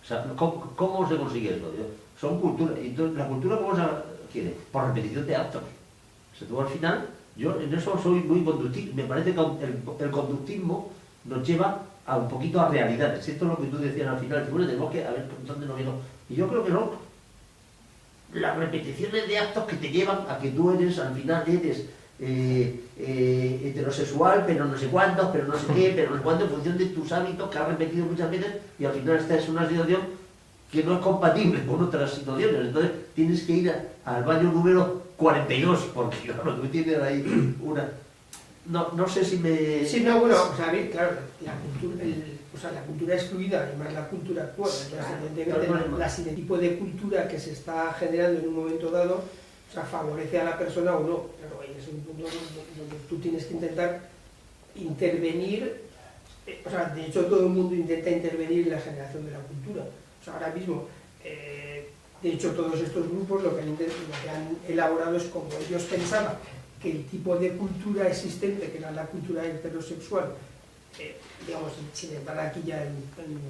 O sea, ¿cómo se consigue eso? Son culturas, entonces, ¿la cultura cómo se adquiere? Por repetición de actos. O sea, tú al final, yo en eso soy muy conductivo, me parece que el conductismo nos lleva a un poquito a realidades. Esto es lo que tú decías al final, bueno, tenemos que, a ver, ¿dónde nos vino? Y yo creo que no. Las repeticiones de actos que te llevan a que tú eres, al final eres heterosexual, pero no sé cuántos, pero no sé qué, pero no sé cuánto, en función de tus hábitos que has repetido muchas veces, y al final esta es una situación que no es compatible con otras situaciones. Entonces tienes que ir al baño número 42, porque claro, tú tienes ahí una... No sé si me... Sí, no, bueno, o sea, a ver, claro, la cultura es fluida, además la cultura actual, entonces evidentemente el tipo de cultura que se está generando en un momento dado, o sea, favorece a la persona o no. Claro, ahí es un punto donde tú tienes que intentar intervenir, o sea, de hecho todo el mundo intenta intervenir en la generación de la cultura. O sea, ahora mismo, de hecho todos estos grupos lo que han elaborado es como ellos pensaban que el tipo de cultura existente, que era la cultura heterosexual, digamos, sin entrar aquí ya en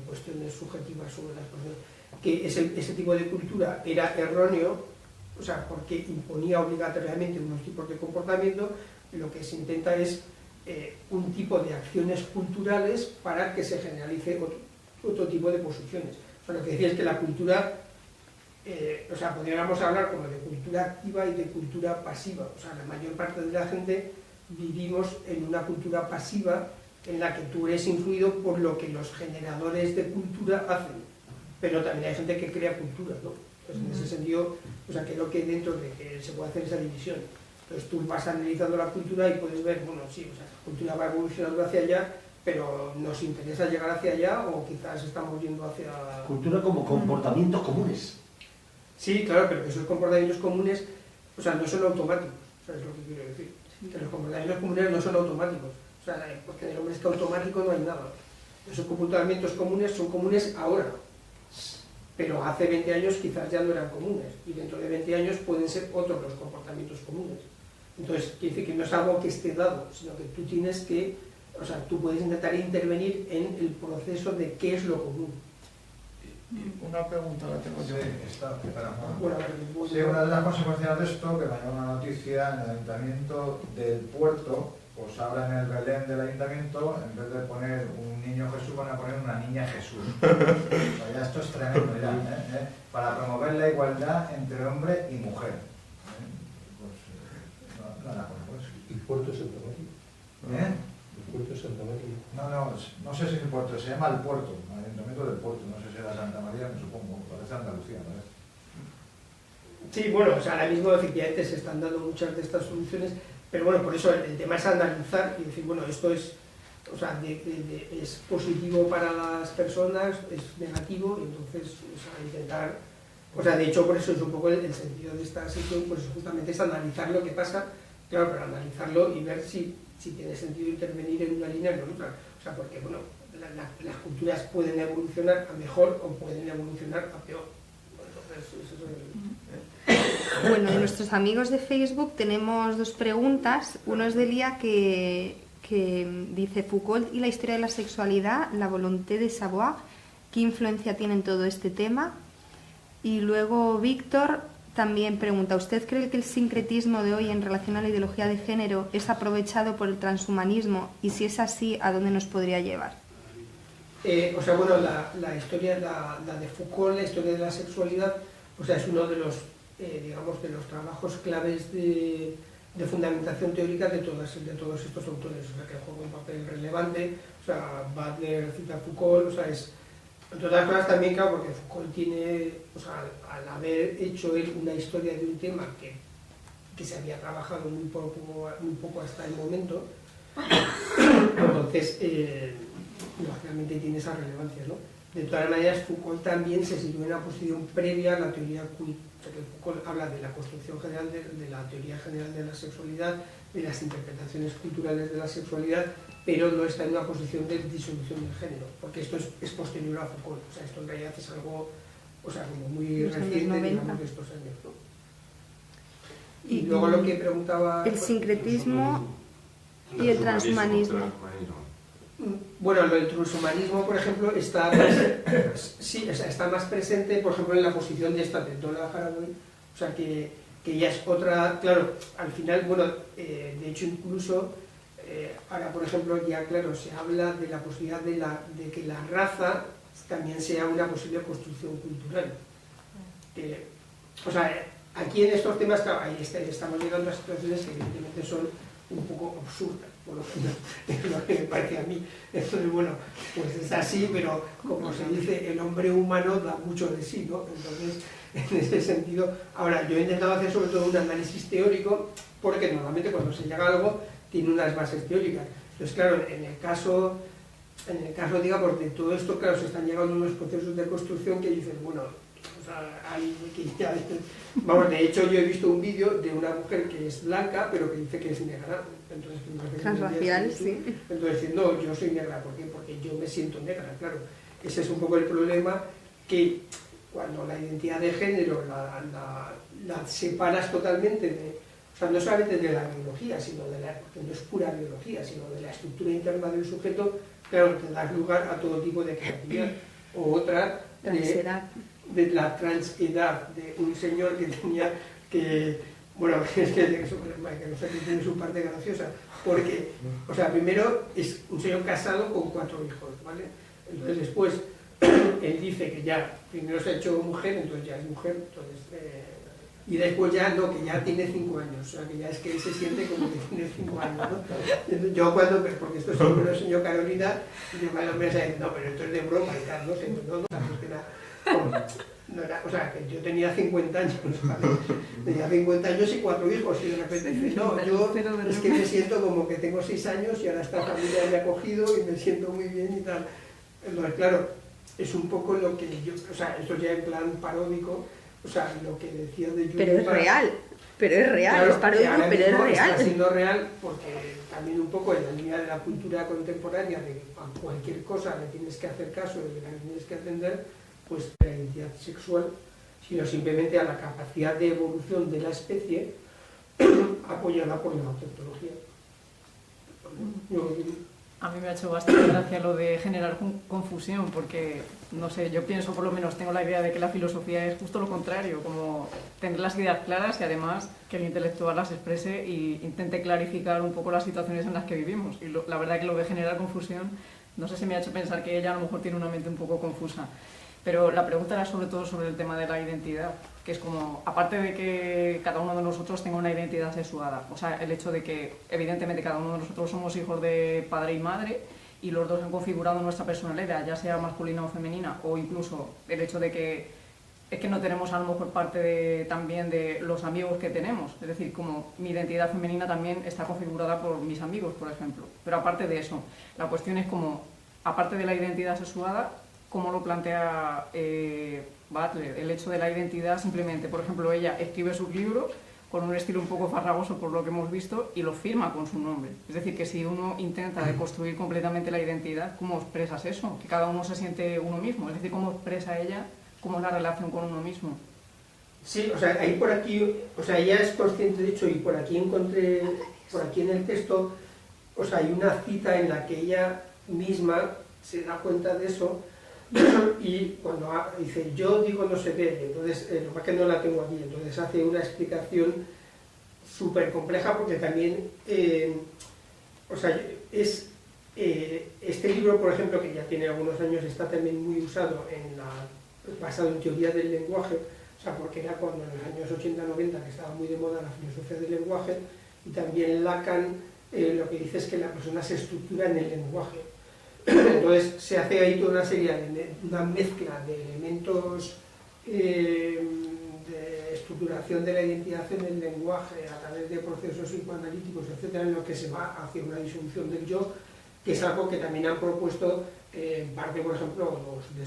cuestiones subjetivas sobre las personas, que ese tipo de cultura era erróneo, o sea, porque imponía obligatoriamente unos tipos de comportamiento, lo que se intenta es un tipo de acciones culturales para que se generalice otro tipo de posiciones. O sea, lo que decía es que la cultura, o sea, podríamos hablar como de cultura activa y de cultura pasiva. O sea, la mayor parte de la gente vivimos en una cultura pasiva en la que tú eres influido por lo que los generadores de cultura hacen. Pero también hay gente que crea cultura, ¿no? Entonces, en ese sentido, o sea, creo que dentro de que se puede hacer esa división. Entonces tú vas analizando la cultura y puedes ver, bueno, sí, o sea, la cultura va evolucionando hacia allá, pero nos interesa llegar hacia allá o quizás estamos yendo hacia... Cultura como comportamientos comunes. Sí, claro, pero esos comportamientos comunes, o sea, no son automáticos, ¿sabes lo que quiero decir? Que los comportamientos comunes no son automáticos, o sea, porque en el hombre es que automático no hay nada. Esos comportamientos comunes son comunes ahora, pero hace 20 años quizás ya no eran comunes, y dentro de 20 años pueden ser otros los comportamientos comunes. Entonces, quiere decir que no es algo que esté dado, sino que tú tienes que, o sea, tú puedes intentar intervenir en el proceso de qué es lo común. Una pregunta la tengo yo. Sí, espera, Bueno, a ver, sí, una de las consecuencias de esto, que me llegó una noticia, en el Ayuntamiento del Puerto, pues ahora en el Belén del Ayuntamiento, en vez de poner un niño Jesús, van a poner una niña Jesús. O sea, ya esto es tremendo ya, para promover la igualdad entre hombre y mujer. Pues, nada, pues. ¿Y Puerto Santa María? ¿El Puerto Santa María? No sé si es el puerto, se llama el puerto, el Ayuntamiento del Puerto, no sé si era Santa María, me supongo, parece Andalucía, ¿no? Sí, bueno, o sea, ahora mismo efectivamente se están dando muchas de estas soluciones, pero bueno, por eso el tema es analizar y decir, bueno, esto es, o sea, es positivo para las personas, es negativo, y entonces, o sea, intentar, o sea, de hecho, por eso es un poco el sentido de esta sesión, pues justamente es analizar lo que pasa, claro, pero analizarlo y ver si tiene sentido intervenir en una línea o en otra, o sea, porque, bueno, las culturas pueden evolucionar a mejor o pueden evolucionar a peor. Bueno, de nuestros amigos de Facebook tenemos dos preguntas. Uno es de Lía que dice: Foucault y la historia de la sexualidad, la volonté de savoir, ¿qué influencia tiene en todo este tema? Y luego Víctor también pregunta: ¿usted cree que el sincretismo de hoy en relación a la ideología de género es aprovechado por el transhumanismo? Y si es así, ¿a dónde nos podría llevar? O sea, bueno, la historia, la de Foucault, la historia de la sexualidad, o sea, es uno de los, digamos, de los trabajos claves de fundamentación teórica de todos estos autores, o sea, que juega un papel relevante, o sea, Butler cita a Foucault, o sea, es, entre otras cosas también, claro, porque Foucault tiene, o sea, al haber hecho él una historia de un tema que se había trabajado muy poco hasta el momento, entonces, lógicamente tiene esa relevancia, ¿no? De todas maneras, Foucault también se situó en una posición previa a la teoría queer. O sea, que Foucault habla de la construcción general de la teoría general de la sexualidad, de las interpretaciones culturales de la sexualidad, pero no está en una posición de disolución del género, porque esto es posterior a Foucault. O sea, esto en realidad es algo, o sea, como muy reciente, digamos, de estos años, ¿no? Y luego lo que preguntaba... El sincretismo y el transhumanismo. Bueno, lo del transhumanismo, por ejemplo, está más presente, por ejemplo, en la posición de esta de Donna Haraway, o sea, que ya es otra, claro, al final, bueno, de hecho incluso, ahora, por ejemplo, ya, claro, se habla de la posibilidad de que la raza también sea una posible construcción cultural. O sea, aquí en estos temas, claro, ahí estamos llegando a situaciones que evidentemente son un poco absurdas, por lo que me parece a mí. Entonces, bueno, pues es así, pero como se dice, el hombre humano da mucho de sí, ¿no? Entonces, en ese sentido, ahora, yo he intentado hacer sobre todo un análisis teórico, porque normalmente cuando se llega a algo, tiene unas bases teóricas. Entonces, claro, en el caso, digamos, de todo esto, claro, se están llegando unos procesos de construcción que dicen, bueno, o sea, hay que ya... Vamos, de hecho, yo he visto un vídeo de una mujer que es blanca, pero que dice que es negra. Entonces, transracial, sí. Entonces, dice, no, yo soy negra. ¿Por qué? Porque yo me siento negra, claro. Ese es un poco el problema, que cuando la identidad de género la separas totalmente de... O sea, no solamente de la biología, sino porque no es pura biología, sino de la estructura interna del sujeto, claro, te das lugar a todo tipo de creatividad. O otra... de la transedad de un señor que tenía que, bueno, es que eso tiene su parte graciosa, porque, o sea, primero es un señor casado con 4 hijos, ¿vale? Entonces después él dice que ya, primero se ha hecho mujer, entonces ya es mujer, entonces, y después ya no, que ya tiene 5 años, o sea, que ya es que él se siente como que tiene 5 años, ¿no? Entonces, yo cuando, porque esto siempre lo enseñó Carolina, yo cuando me decía, no, pero esto es de broma y tal, no sé, no, no era, o sea, que yo tenía 50 años, ¿vale? Tenía 50 años y 4 hijos, y de repente dice, no, yo es que me siento como que tengo 6 años y ahora esta familia me ha acogido y me siento muy bien y tal. Entonces, claro, es un poco lo que yo, o sea, esto ya en plan paródico, o sea, lo que decía de Judith. Pero es real, claro, es paródico, pero es real. Está siendo real porque también un poco en la línea de la cultura contemporánea, de que a cualquier cosa le tienes que hacer caso, de que la tienes que atender, pues a la identidad sexual, sino simplemente a la capacidad de evolución de la especie apoyada por la autontología. A mí me ha hecho bastante gracia lo de generar confusión, porque, no sé, yo pienso, por lo menos tengo la idea de que la filosofía es justo lo contrario, como tener las ideas claras y además que el intelectual las exprese e intente clarificar un poco las situaciones en las que vivimos. Y la verdad que lo de generar confusión, no sé si me ha hecho pensar que ella a lo mejor tiene una mente un poco confusa. Pero la pregunta era sobre todo sobre el tema de la identidad, que es como, aparte de que cada uno de nosotros tenga una identidad sexuada, o sea, el hecho de que evidentemente cada uno de nosotros somos hijos de padre y madre y los dos han configurado nuestra personalidad, ya sea masculina o femenina, o incluso el hecho de que es que no tenemos a lo mejor parte también de los amigos que tenemos, es decir, como mi identidad femenina también está configurada por mis amigos, por ejemplo. Pero aparte de eso, la cuestión es como, aparte de la identidad sexuada, cómo lo plantea Butler, el hecho de la identidad simplemente, por ejemplo, ella escribe sus libros con un estilo un poco farragoso por lo que hemos visto y lo firma con su nombre. Es decir, que si uno intenta deconstruir completamente la identidad, ¿cómo expresas eso? Que cada uno se siente uno mismo, es decir, ¿cómo expresa ella cómo es la relación con uno mismo? Sí, o sea, ahí por aquí, o sea, ella es consciente, de hecho, y por aquí encontré, por aquí en el texto, o sea, hay una cita en la que ella misma se da cuenta de eso. Y cuando dice, yo digo no sé qué, entonces, lo más que no la tengo aquí, entonces hace una explicación súper compleja porque también, o sea, es, este libro, por ejemplo, que ya tiene algunos años, está también muy usado basado en teoría del lenguaje, o sea, porque era cuando en los años 80-90 que estaba muy de moda la filosofía del lenguaje, y también Lacan lo que dice es que la persona se estructura en el lenguaje. Entonces se hace ahí toda una serie una mezcla de elementos de estructuración de la identidad en el lenguaje a través de procesos psicoanalíticos, etcétera, en lo que se va hacia una disolución del yo, que es algo que también han propuesto en parte, por ejemplo, los de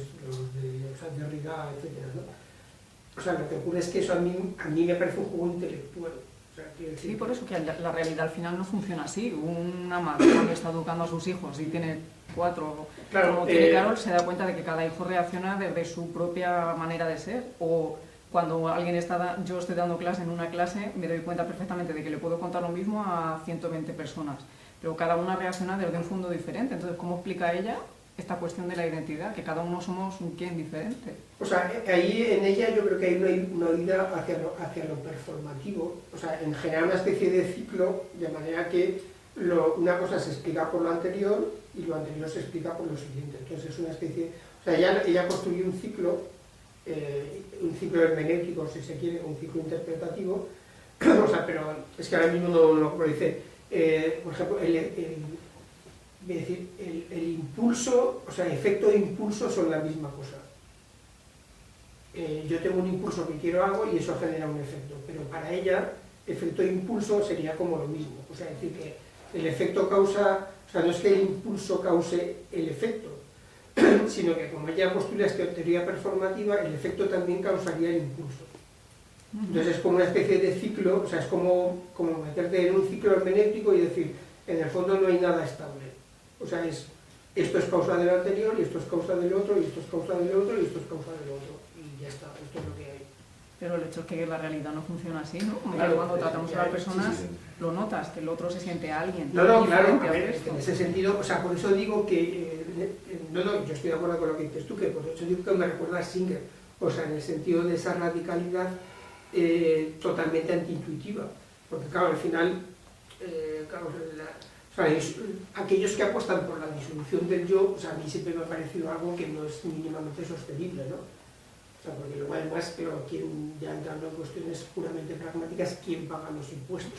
Derrida, etcétera, ¿no? O sea, lo que ocurre es que eso a mí me parece un juego intelectual. O sea, sí, por eso que la realidad al final no funciona así. Una madre cuando está educando a sus hijos y tiene 4, claro, como tiene Carol, se da cuenta de que cada hijo reacciona desde su propia manera de ser. O cuando alguien yo estoy dando clase en una clase, me doy cuenta perfectamente de que le puedo contar lo mismo a 120 personas. Pero cada una reacciona desde un fondo diferente. Entonces, ¿cómo explica ella esta cuestión de la identidad? Que cada uno somos un quién diferente. O sea, ahí en ella yo creo que hay una ida hacia lo performativo, o sea, en general una especie de ciclo, de manera que una cosa se explica por lo anterior y lo anterior se explica por lo siguiente. Entonces es una especie, o sea, ella construye un ciclo hermenéutico, si se quiere, un ciclo interpretativo, o sea, pero es que ahora mismo no lo dice. Por ejemplo, el impulso, o sea, efecto de impulso son la misma cosa. Yo tengo un impulso que quiero algo y eso genera un efecto, pero para ella, efecto de impulso sería como lo mismo. O sea, es decir, que el efecto causa, o sea, no es que el impulso cause el efecto, sino que como ella postula esta teoría performativa, el efecto también causaría el impulso. Entonces es como una especie de ciclo, o sea, es como meterte en un ciclo hermenéutico y decir, en el fondo no hay nada estable. O sea, esto es causa del anterior, y esto es causa del otro, y esto es causa del otro, y esto es causa del otro. Y ya está, esto es lo que hay. Pero el hecho es que la realidad no funciona así, ¿no? Como claro, que cuando tratamos a las personas, sí. Lo notas, que el otro se siente alguien. No, claro, diferente a ver, al resto. en ese sentido, o sea, por eso digo que, yo estoy de acuerdo con lo que dices tú, que por eso digo que me recuerda a Singer, o sea, en el sentido de esa radicalidad totalmente antiintuitiva, porque claro, al final, claro, o sea, aquellos que apuestan por la disolución del yo, o sea, a mí siempre me ha parecido algo que no es mínimamente sostenible, ¿no? O sea, porque luego además, claro, ya entrando en cuestiones puramente pragmáticas, ¿quién paga los impuestos?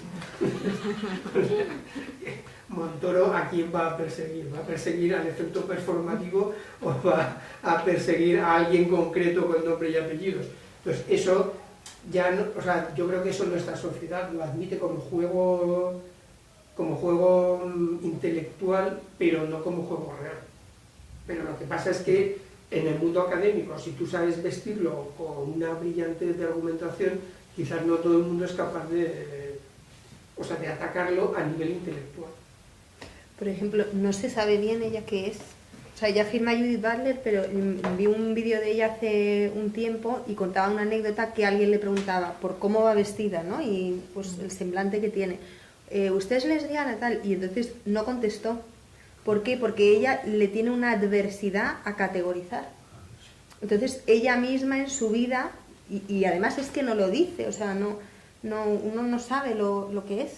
Montoro, ¿a quién va a perseguir? ¿Va a perseguir al efecto performativo o va a perseguir a alguien concreto con nombre y apellidos? Entonces, eso ya no, o sea, yo creo que eso nuestra sociedad lo admite como juego intelectual, pero no como juego real. Pero lo que pasa es que en el mundo académico, si tú sabes vestirlo con una brillantez de argumentación, quizás no todo el mundo es capaz de atacarlo a nivel intelectual. Por ejemplo, no se sabe bien ella qué es. O sea, ella firma Judith Butler, pero vi un vídeo de ella hace un tiempo y contaba una anécdota que alguien le preguntaba por cómo va vestida, ¿no? Y pues el semblante que tiene. ¿Usted es lesbiana, tal? Y entonces no contestó. ¿Por qué? Porque ella le tiene una adversidad a categorizar. Entonces ella misma en su vida, y además es que no lo dice, o sea, uno no sabe lo que es.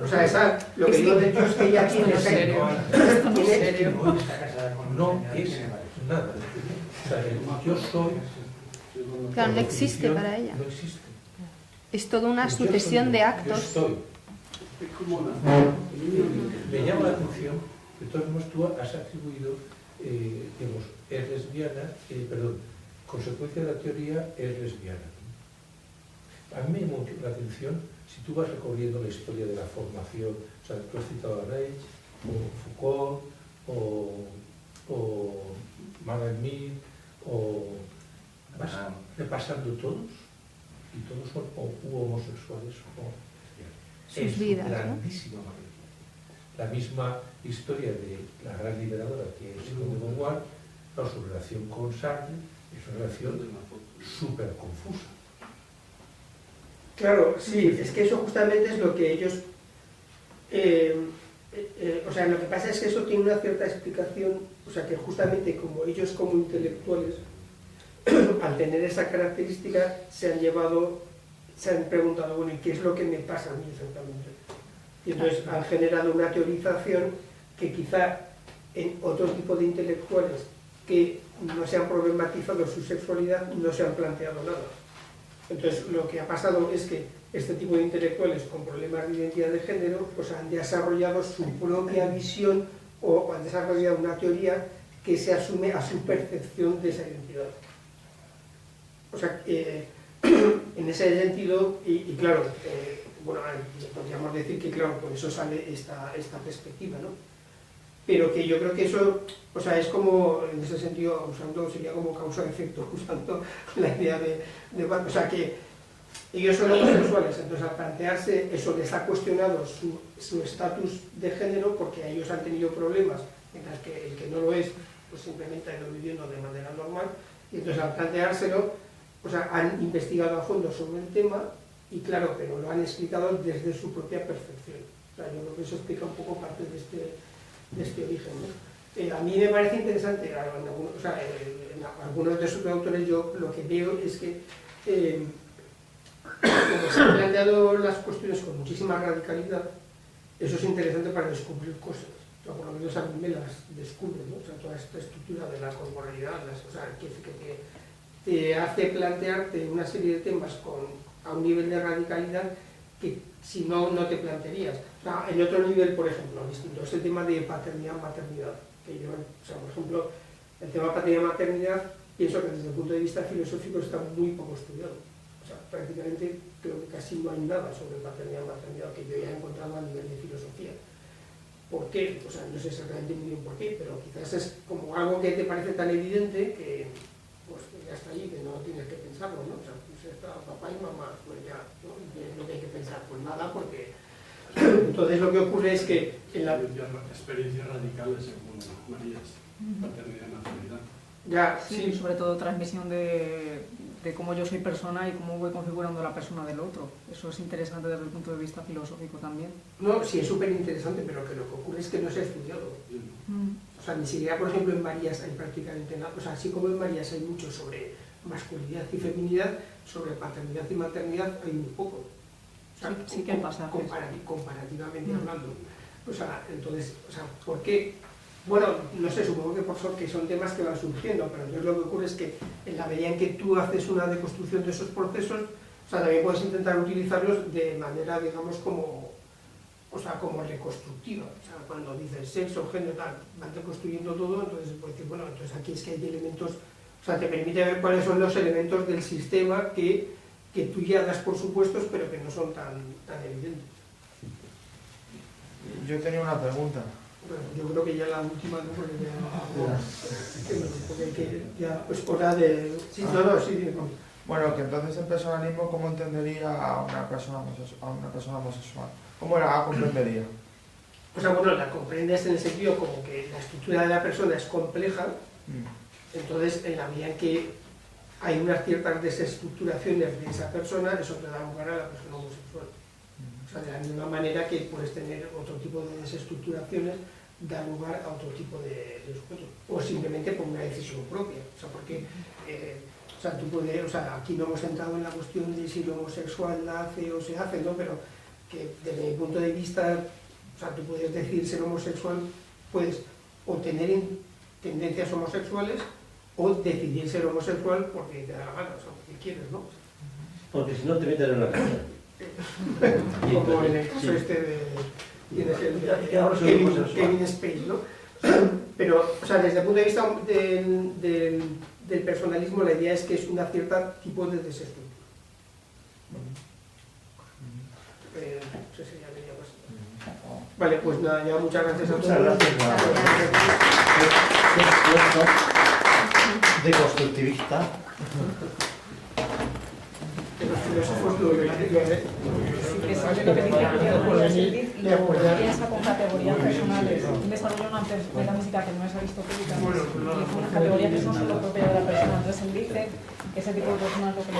O sea, lo que digo de hecho es que ella tiene no es nada. O sea, yo soy... Claro, no existe para ella. No existe. Es toda una sucesión de actos. Yo soy. Me llama la atención que todos tú has atribuido, digamos, es lesbiana, consecuencia de la teoría es lesbiana. A mí me llama mucho la atención si tú vas recorriendo la historia de la formación, o sea, tú has citado a Reich, o Foucault, o Margaret Mead, o vas repasando todos, y todos son homosexuales o sus vidas, grandísima mayoría. La misma historia de la gran liberadora que es Simone de Beauvoir, su relación con Sartre es una relación súper confusa. Claro, sí, es que eso justamente es lo que ellos... o sea, lo que pasa es que eso tiene una cierta explicación, o sea, que justamente como ellos como intelectuales, al tener esa característica, se han preguntado, bueno, ¿y qué es lo que me pasa a mí exactamente? Y entonces han generado una teorización que quizá en otro tipo de intelectuales que no se han problematizado su sexualidad no se han planteado nada. Entonces lo que ha pasado es que este tipo de intelectuales con problemas de identidad de género pues han desarrollado su propia visión o han desarrollado una teoría que se asume a su percepción de esa identidad. O sea, en ese sentido, y claro, bueno, podríamos decir que claro, por eso sale esta perspectiva, ¿no? Pero que yo creo que eso, o sea, es como, en ese sentido, usando, sería como causa-efecto, usando la idea o sea, que ellos son homosexuales, entonces al plantearse eso les ha cuestionado su estatus de género porque ellos han tenido problemas, mientras que el que no lo es, pues simplemente ha ido viviendo de manera normal, y entonces al planteárselo, o sea, han investigado a fondo sobre el tema, y claro, pero lo han explicado desde su propia percepción. O sea, yo creo que eso explica un poco parte de este origen, ¿no? A mí me parece interesante, en algunos de sus autores yo lo que veo es que como se han planteado las cuestiones con muchísima radicalidad, eso es interesante para descubrir cosas. O sea, por lo menos a mí me las descubre, ¿no? O sea, toda esta estructura de la corporeidad, o sea, que te hace plantearte una serie de temas a un nivel de radicalidad que si no, no te plantearías. O sea, en otro nivel, por ejemplo, distinto, es el tema de paternidad-maternidad. O sea, por ejemplo, el tema paternidad-maternidad, pienso que desde el punto de vista filosófico está muy poco estudiado. O sea, prácticamente creo que casi no hay nada sobre paternidad-maternidad que yo haya encontrado a nivel de filosofía. ¿Por qué? O sea, no sé exactamente muy bien por qué, pero quizás es como algo que te parece tan evidente que pues ya está ahí, que no tienes que pensarlo, ¿no? O sea, pues está papá y mamá, pues ya, ¿no? ¿Qué es lo que hay que pensar? Pues nada, porque entonces lo que ocurre es que en la... Experiencias radicales según Marías, paternidad y maternidad. Ya, sí, sobre todo transmisión de cómo yo soy persona y cómo voy configurando la persona del otro. Eso es interesante desde el punto de vista filosófico también. No, sí, es súper interesante, pero que lo que ocurre es que no se ha estudiado. O sea, ni siquiera, por ejemplo, en Marías hay prácticamente nada, o sea, así como en Marías hay mucho sobre masculinidad y feminidad, sobre paternidad y maternidad hay muy poco. O sea, sí que hay pasajes. Comparativamente hablando. O sea, entonces, o sea, ¿por qué? Bueno, no sé, supongo que porque son temas que van surgiendo, pero entonces lo que ocurre es que en la medida en que tú haces una deconstrucción de esos procesos, o sea, también puedes intentar utilizarlos de manera, digamos, como reconstructiva. O sea, cuando dices sexo, género, tal, van reconstruyendo todo, entonces puedes decir, bueno, entonces aquí es que hay elementos, o sea, te permite ver cuáles son los elementos del sistema que tú ya das por supuestos, pero que no son tan evidentes. Yo tenía una pregunta. Bueno, yo creo que ya la última, ¿no? Porque ya, pues hora de... Sí, sí. Bueno, que entonces el personalismo, ¿cómo entendería a una persona homosexual? ¿Cómo la comprendería? O sea, bueno, la comprendes en el sentido como que la estructura de la persona es compleja, entonces en la medida en que hay unas ciertas desestructuraciones de esa persona, eso te da lugar a la persona homosexual. O sea, de la misma manera que puedes tener otro tipo de desestructuraciones, da lugar a otro tipo de sujetos. O simplemente por una decisión propia. O sea, porque o sea, tú puedes, o sea, aquí no hemos entrado en la cuestión de si lo homosexual nace o se hace, ¿no? Pero que desde mi punto de vista, o sea, tú puedes decir ser homosexual, puedes o tener tendencias homosexuales o decidir ser homosexual porque te da la gana, o sea, porque quieres, ¿no? Porque si no te meten en la cárcel. Como en el caso este de Kevin Space, ¿no? Pero, o sea, desde el punto de vista del personalismo, la idea es que es una cierta tipo de desestructura. Eso sería media cosa. Vale, pues nada, ya muchas gracias a todos. Muchas gracias. De constructivista. Los filósofos lo piensa con categorías personales, desarrolla una metafísica que no es aristotélica, una categoría que no es solo propia de la persona. Entonces él dice que ese tipo de personas lo que